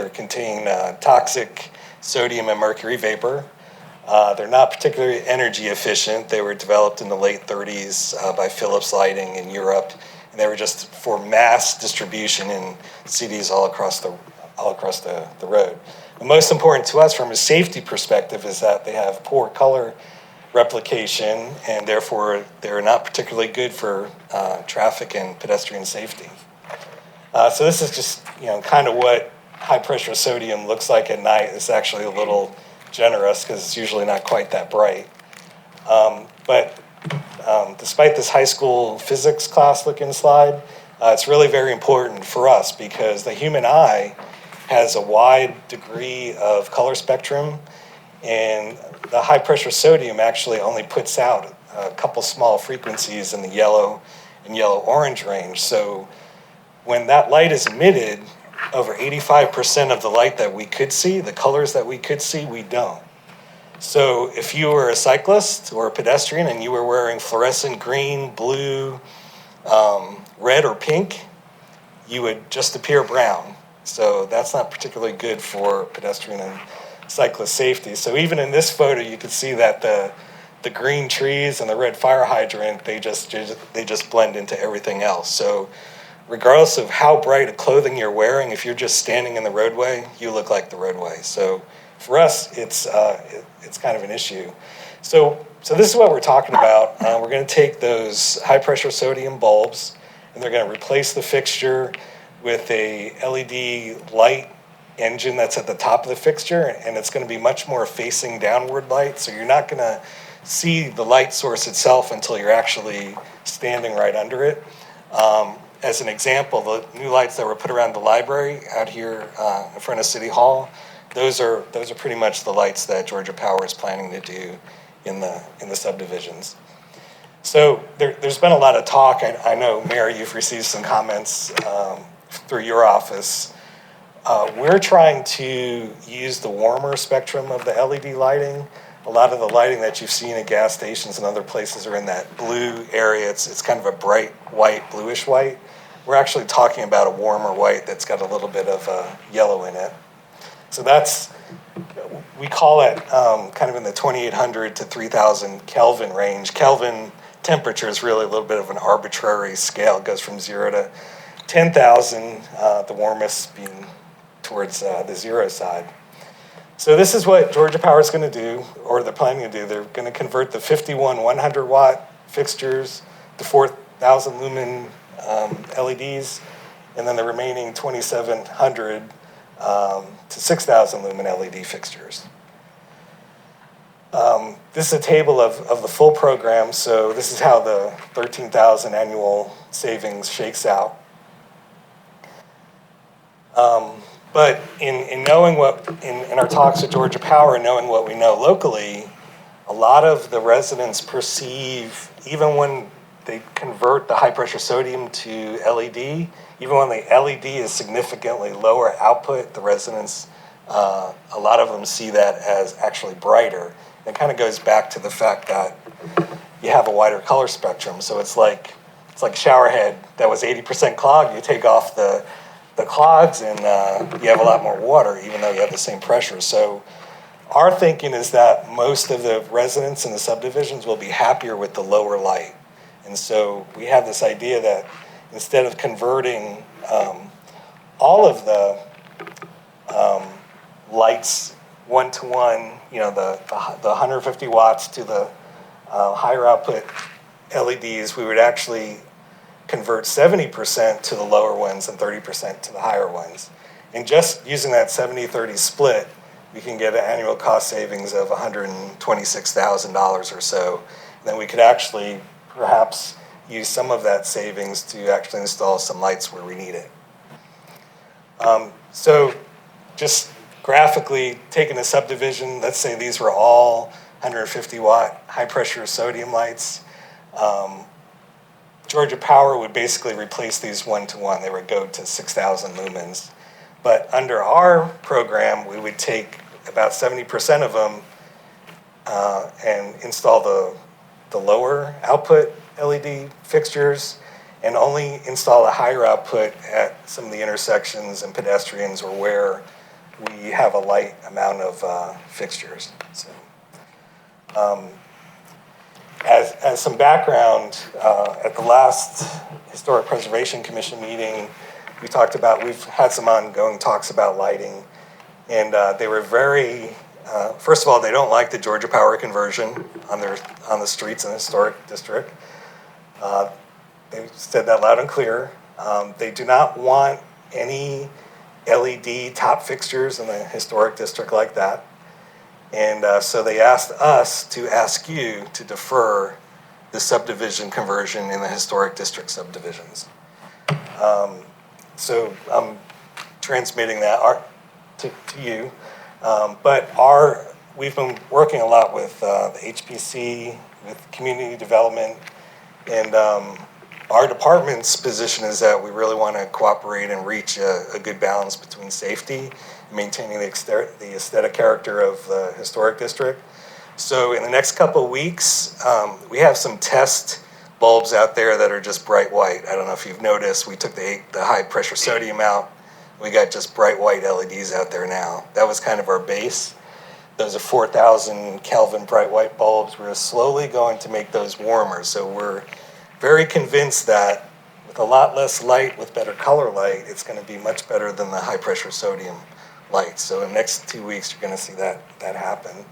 containing toxic sodium and mercury vapor. They're not particularly energy efficient. They were developed in the late 30s by Philips Lighting in Europe, And they were just for mass distribution in cities all across the road. The most important to us from a safety perspective is that they have poor color replication, and therefore they're not particularly good for traffic and pedestrian safety. So this is just, kind of what high pressure sodium looks like at night. It's actually a little generous because it's usually not quite that bright. But despite this high school physics class looking slide, it's really very important for us because the human eye has a wide degree of color spectrum, and the high pressure sodium actually only puts out a couple small frequencies in the yellow and yellow-orange range. So when that light is emitted, over 85% of the light that we could see, the colors that we could see, we don't. So if you were a cyclist or a pedestrian and you were wearing fluorescent green, blue, red, or pink, you would just appear brown. So that's not particularly good for pedestrian and cyclist safety. So even in this photo, you can see that the green trees and the red fire hydrant, they just blend into everything else. So regardless of how bright a clothing you're wearing, if you're just standing in the roadway, you look like the roadway. So for us, it's kind of an issue. So this is what we're talking about. We're going to take those high pressure sodium bulbs, and they're going to replace the fixture with a LED light engine that's at the top of the fixture, and it's going to be much more facing downward light. So you're not going to see the light source itself until you're actually standing right under it. As an example, the new lights that were put around the library out here in front of City Hall, those are pretty much the lights that Georgia Power is planning to do in the subdivisions. So there's been a lot of talk. I know, Mary, you've received some comments through your office. We're trying to use the warmer spectrum of the LED lighting. A lot of the lighting that you've seen at gas stations and other places are in that blue area. It's kind of a bright white, bluish white. We're actually talking about a warmer white that's got a little bit of yellow in it. So we call it kind of in the 2800 to 3000 Kelvin range. Kelvin temperature is really a little bit of an arbitrary scale. It goes from 0 to 10,000, the warmest being towards the 0 side. So this is what Georgia Power is going to do, or they're planning to do. They're going to convert the 51 100-watt fixtures to 4,000 lumen LEDs, and then the remaining 2,700 to 6,000 lumen LED fixtures. This is a table of the full program, so this is how the 13,000 annual savings shakes out. But in knowing in our talks with Georgia Power and knowing what we know locally, a lot of the residents perceive, even when they convert the high pressure sodium to LED, even when the LED is significantly lower output, the residents, a lot of them see that as actually brighter. It kind of goes back to the fact that you have a wider color spectrum. So it's like a shower head that was 80% clogged. You take off the clogs and you have a lot more water, even though you have the same pressure. So our thinking is that most of the residents in the subdivisions will be happier with the lower light. And so we have this idea that instead of converting all of the lights one-to-one, the 150 watts to the higher output LEDs, we would actually convert 70% to the lower ones and 30% to the higher ones. And just using that 70-30 split, we can get an annual cost savings of $126,000 or so. And then we could actually perhaps use some of that savings to actually install some lights where we need it. So just graphically taking a subdivision, let's say these were all 150 watt high pressure sodium lights. Georgia Power would basically replace these one-to-one. They would go to 6,000 lumens. But under our program, we would take about 70% of them and install the lower output LED fixtures and only install a higher output at some of the intersections and pedestrians or where we have a light amount of fixtures. So, As some background, at the last Historic Preservation Commission meeting, we've had some ongoing talks about lighting, and they were very, first of all, they don't like the Georgia Power conversion on the streets in the historic district. They said that loud and clear. They do not want any LED top fixtures in the historic district like that. And so they asked us to ask you to defer the subdivision conversion in the historic district subdivisions. So I'm transmitting that to you. But we've been working a lot with the HPC, with community development, and our department's position is that we really want to cooperate and reach a good balance between safety and maintaining the aesthetic character of the historic district. So in the next couple of weeks, we have some test bulbs out there that are just bright white. I don't know if you've noticed, we took the high pressure sodium out. We got just bright white LEDs out there now. That was kind of our base. Those are 4,000 Kelvin bright white bulbs. We're slowly going to make those warmer. So we're very convinced that with a lot less light, with better color light, it's going to be much better than the high pressure sodium lights. So in the next 2 weeks, you're going to see that happen.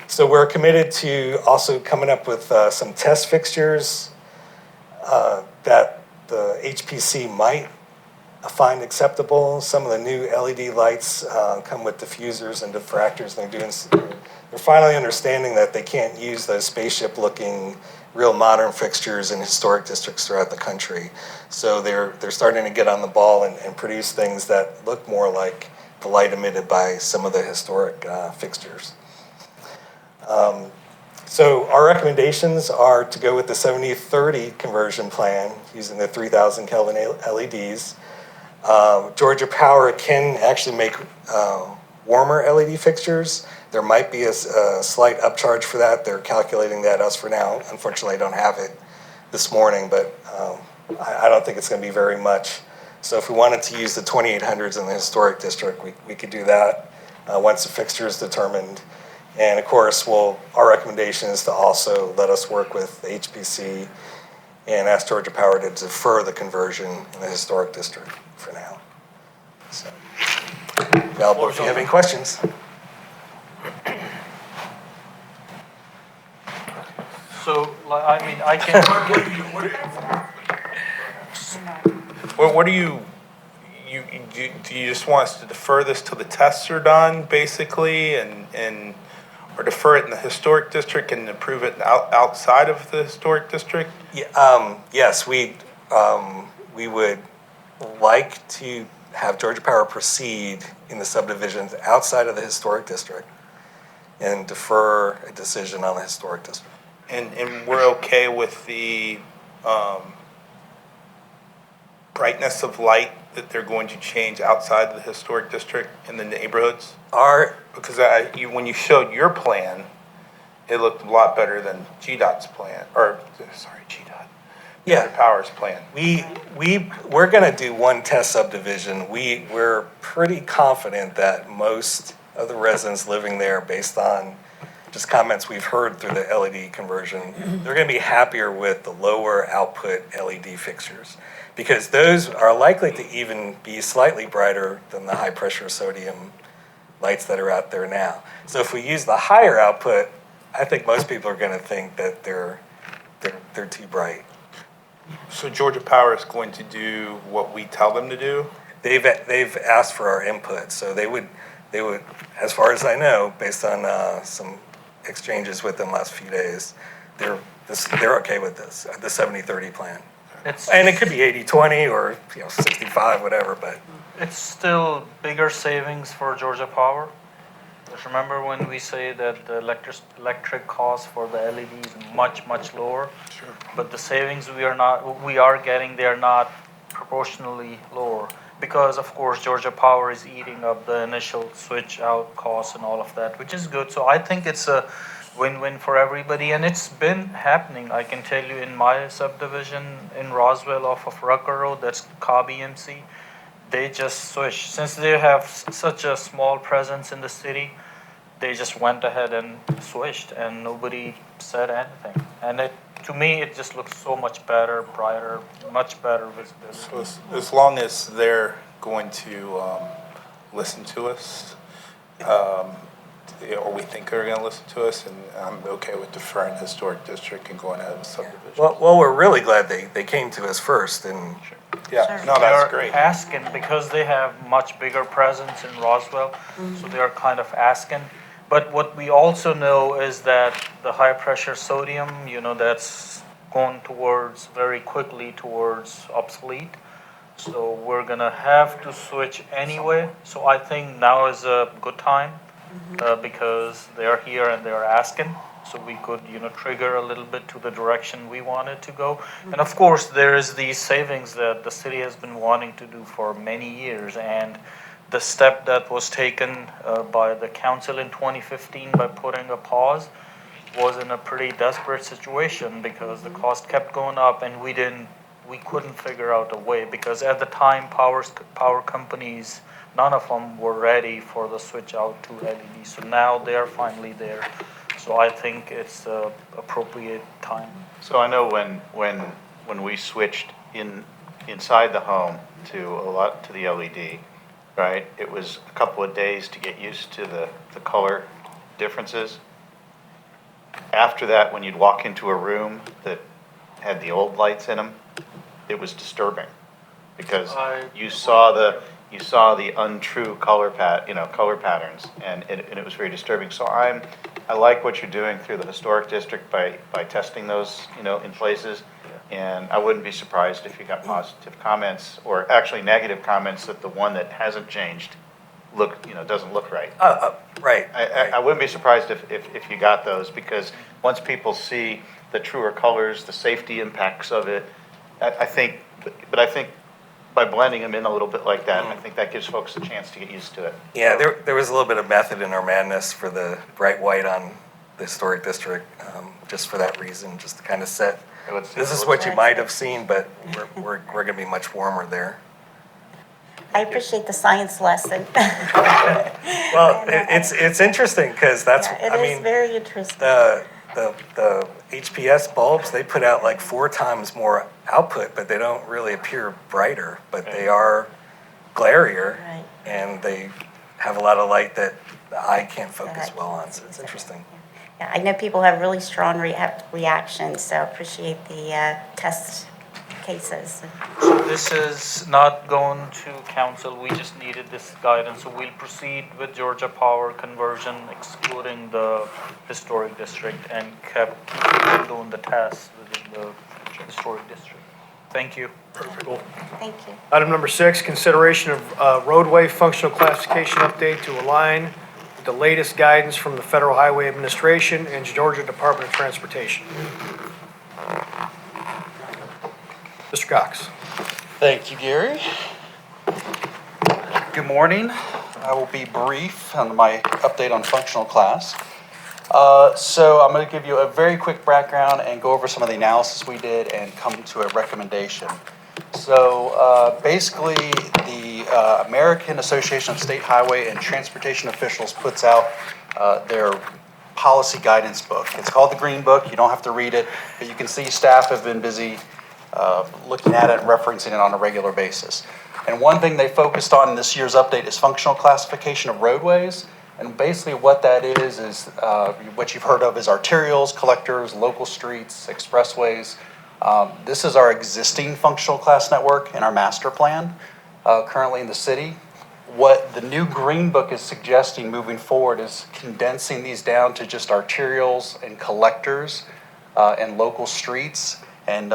So we're committed to also coming up with some test fixtures that the HPC might find acceptable. Some of the new LED lights come with diffusers and diffractors. They're finally understanding that they can't use those spaceship-looking, real modern fixtures in historic districts throughout the country. So they're starting to get on the ball and produce things that look more like the light emitted by some of the historic fixtures. So our recommendations are to go with the 70-30 conversion plan using the 3,000 Kelvin LEDs. Georgia Power can actually make warmer LED fixtures. There might be a slight upcharge for that. They're calculating that as for now. Unfortunately, I don't have it this morning, but I don't think it's going to be very much. So if we wanted to use the 2800s in the historic district, we could do that once the fixture is determined. And of course, our recommendation is to also let us work with the HPC and ask Georgia Power to defer the conversion in the historic district for now. So, available if you have any questions. So, I mean, I can, What do you just want us to defer this till the tests are done, basically, and or defer it in the historic district and approve it outside of the historic district? Yeah, yes, we would like to have Georgia Power proceed in the subdivisions outside of the historic district and defer a decision on the historic district. And we're okay with the brightness of light that they're going to change outside the historic district in the neighborhoods? Because when you showed your plan, it looked a lot better than GDOT's plan, GDOT. Yeah. Georgia Power's plan. We're going to do one test subdivision. We're pretty confident that most of the residents living there, based on just comments we've heard through the LED conversion, they're going to be happier with the lower output LED fixtures, because those are likely to even be slightly brighter than the high pressure sodium lights that are out there now. So if we use the higher output, I think most people are going to think that they're too bright. So Georgia Power is going to do what we tell them to do? They've asked for our input, so they would, as far as I know, based on some exchanges with them last few days, they're okay with this, the 70-30 plan. And it could be 80-20 or 65, whatever, but it's still bigger savings for Georgia Power. Just remember when we say that the electric cost for the LED is much, much lower. Sure. But the savings we are getting, they are not proportionally lower. Because of course Georgia Power is eating up the initial switch out costs and all of that, which is good. So I think it's a win-win for everybody, and it's been happening. I can tell you in my subdivision in Roswell off of Rucker Road, that's Cobb EMC, they just switched. Since they have such a small presence in the city, they just went ahead and switched, and nobody said anything. And to me, it just looks so much better, brighter, much better visibility. So as long as they're going to listen to us, or we think they're going to listen to us, and I'm okay with deferring the historic district and going ahead with subdivision. Well, we're really glad they came to us first, and Yeah, no, They that's are great. asking because they have much bigger presence in Roswell, so they are kind of asking. But what we also know is that the high pressure sodium, that's going towards very quickly towards obsolete. So we're gonna have to switch anyway. So I think now is a good time because they are here and they are asking. So we could, trigger a little bit to the direction we wanted to go. And of course, there is these savings that the city has been wanting to do for many years. And the step that was taken by the council in 2015 by putting a pause was in a pretty desperate situation because the cost kept going up and we couldn't figure out a way because at the time power companies, none of them were ready for the switch out to LED. So now they're finally there. So I think it's the appropriate time. So I know when we switched inside the home to the LED, right? It was a couple of days to get used to the color differences. After that, when you'd walk into a room that had the old lights in them, it was disturbing because you saw the untrue color patterns, and it was very disturbing. So I like what you're doing through the historic district by testing those in places, and I wouldn't be surprised if you got positive comments or actually negative comments that the one that hasn't changed doesn't look right. right. I wouldn't be surprised if you got those because once people see the truer colors, the safety impacts of it, I think by blending them in a little bit like that, I think that gives folks a chance to get used to it. Yeah, there was a little bit of method in our madness for the bright white on the historic district, just for that reason, just to kind of set. This is what you might have seen, but we're going to be much warmer there. I appreciate the science lesson. Well, it's interesting because that's, Yeah, I it is mean, very interesting. the HPS bulbs, they put out like 4 times more output, but they don't really appear brighter, but they are glarier, Right. and they have a lot of light that the eye can't focus well on, so it's interesting. Yeah, I know people have really strong reactions, so appreciate the test cases. This is not going to council, we just needed this guidance, so we'll proceed with Georgia Power conversion, excluding the historic district, and keep doing the tests within the historic district. Thank you. Cool. Thank you. Item number 6, consideration of roadway functional classification update to align with the latest guidance from the Federal Highway Administration and Georgia Department of Transportation. Mr. Cox. Thank you, Gary. Good morning. I will be brief on my update on functional class. So I'm going to give you a very quick background and go over some of the analysis we did and come to a recommendation. So basically, the American Association of State Highway and Transportation Officials puts out their policy guidance book. It's called the Green Book. You don't have to read it, but you can see staff have been busy looking at it and referencing it on a regular basis. And one thing they focused on in this year's update is functional classification of roadways. And basically what that is what you've heard of is arterials, collectors, local streets, expressways. This is our existing functional class network in our master plan currently in the city. What the new Green Book is suggesting moving forward is condensing these down to just arterials and collectors and local streets. And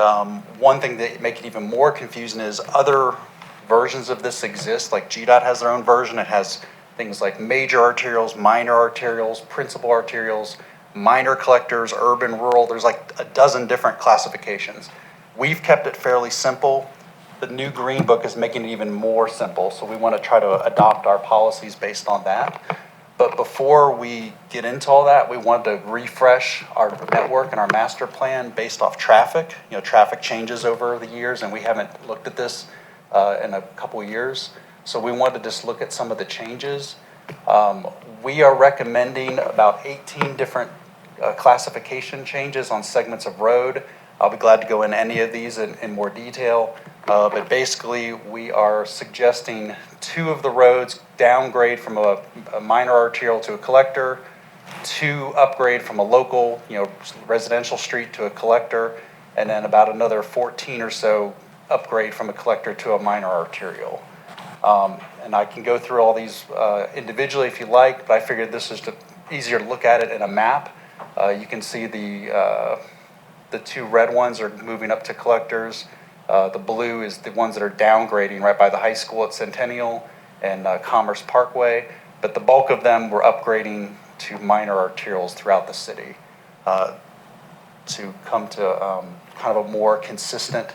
one thing that make it even more confusing is other versions of this exist. Like GDOT has their own version. It has things like major arterials, minor arterials, principal arterials, minor collectors, urban, rural. There's like a dozen different classifications. We've kept it fairly simple. The new Green Book is making it even more simple. So we want to try to adopt our policies based on that. But before we get into all that, we wanted to refresh our network and our master plan based off traffic. You know, traffic changes over the years, and we haven't looked at this in a couple of years. So we wanted to just look at some of the changes. We are recommending about 18 different classification changes on segments of road. I'll be glad to go into any of these in more detail. But basically, we are suggesting 2 of the roads downgrade from a minor arterial to a collector, 2 upgrade from a local, residential street to a collector, and then about another 14 or so upgrade from a collector to a minor arterial. And I can go through all these individually if you like, but I figured this is easier to look at it in a map. You can see the 2 red ones are moving up to collectors. The blue is the ones that are downgrading right by the high school at Centennial and Commerce Parkway. But the bulk of them were upgrading to minor arterials throughout the city to come to kind of a more consistent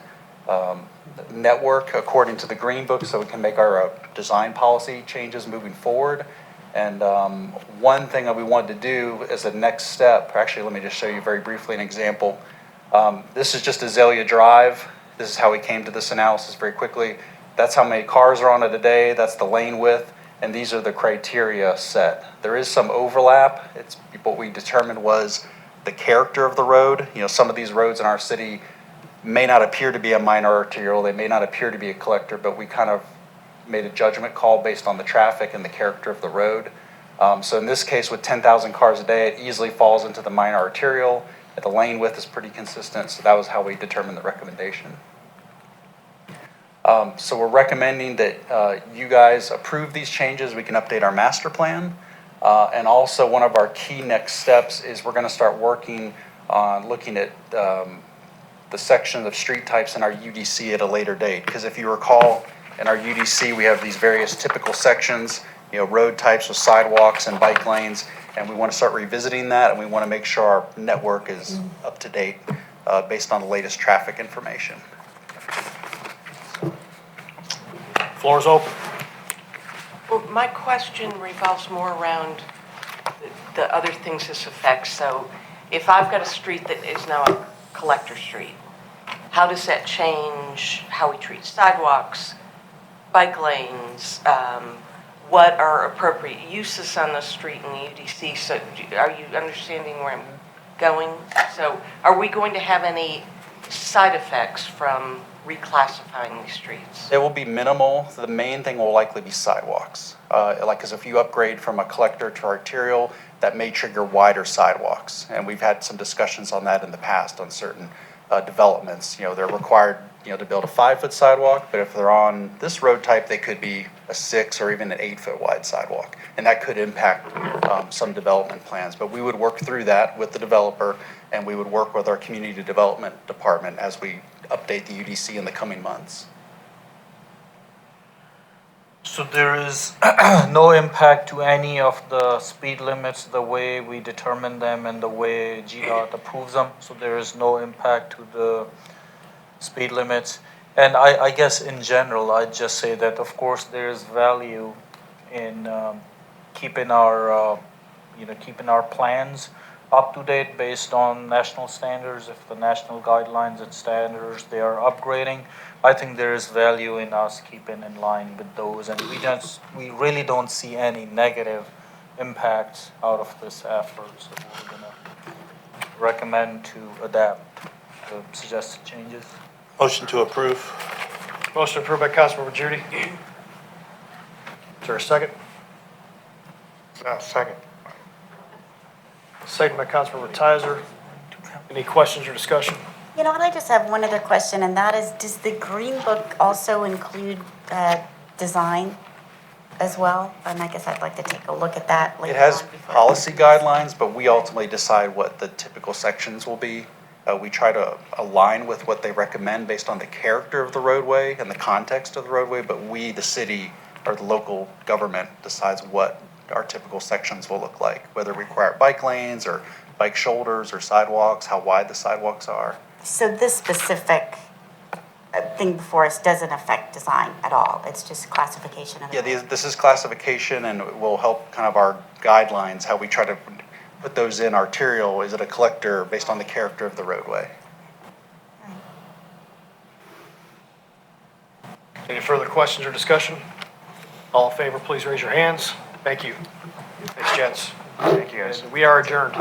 network according to the Green Book, so we can make our design policy changes moving forward. And one thing that we wanted to do as a next step, actually let me just show you very briefly an example. This is just Azalea Drive. This is how we came to this analysis very quickly. That's how many cars are on it a day. That's the lane width. And these are the criteria set. There is some overlap. It's what we determined was the character of the road. Some of these roads in our city may not appear to be a minor arterial. They may not appear to be a collector, but we kind of made a judgment call based on the traffic and the character of the road. So in this case, with 10,000 cars a day, it easily falls into the minor arterial. The lane width is pretty consistent, so that was how we determined the recommendation. So we're recommending that you guys approve these changes. We can update our master plan. And also one of our key next steps is we're going to start working on looking at the section of street types in our UDC at a later date. Because if you recall, in our UDC, we have these various typical sections, road types with sidewalks and bike lanes, and we want to start revisiting that, and we want to make sure our network is up to date based on the latest traffic information. Floor is open. Well, my question revolves more around the other things this affects. So if I've got a street that is now a collector street, how does that change how we treat sidewalks, bike lanes, what are appropriate uses on the street in the UDC? So are you understanding where I'm going? So are we going to have any side effects from reclassifying these streets? It will be minimal. The main thing will likely be sidewalks. Because if you upgrade from a collector to arterial, that may trigger wider sidewalks. And we've had some discussions on that in the past on certain developments. They're required, to build a 5-foot sidewalk, but if they're on this road type, they could be a 6 or even an 8-foot wide sidewalk. And that could impact some development plans. But we would work through that with the developer, and we would work with our community development department as we update the UDC in the coming months. So there is no impact to any of the speed limits, the way we determine them and the way GDOT approves them. So there is no impact to the speed limits. And I guess in general, I'd just say that of course there is value in keeping our plans up to date based on national standards. If the national guidelines and standards they are upgrading, I think there is value in us keeping in line with those, and we really don't see any negative impacts out of this effort. So we're gonna recommend to adapt the suggested changes. Motion to approve. Motion approved by Councilmember Judy. Is there a second? Second. Second by Councilmember Tizer. Any questions or discussion? You know what, I just have one other question, and that is, does the Green Book also include design as well? And I guess I'd like to take a look at that later It has on before- policy guidelines, but we ultimately decide what the typical sections will be. We try to align with what they recommend based on the character of the roadway and the context of the roadway, but we, the city, or the local government, decides what our typical sections will look like, whether we require bike lanes or bike shoulders or sidewalks, how wide the sidewalks are. So this specific thing before us doesn't affect design at all? It's just classification of the Yeah, this is classification, and it will help kind of our guidelines, how we try to put those in arterial. Is it a collector based on the character of the roadway? Any further questions or discussion? All in favor, please raise your hands. Thank you. Thanks, gents. Thank you, guys. And we are adjourned.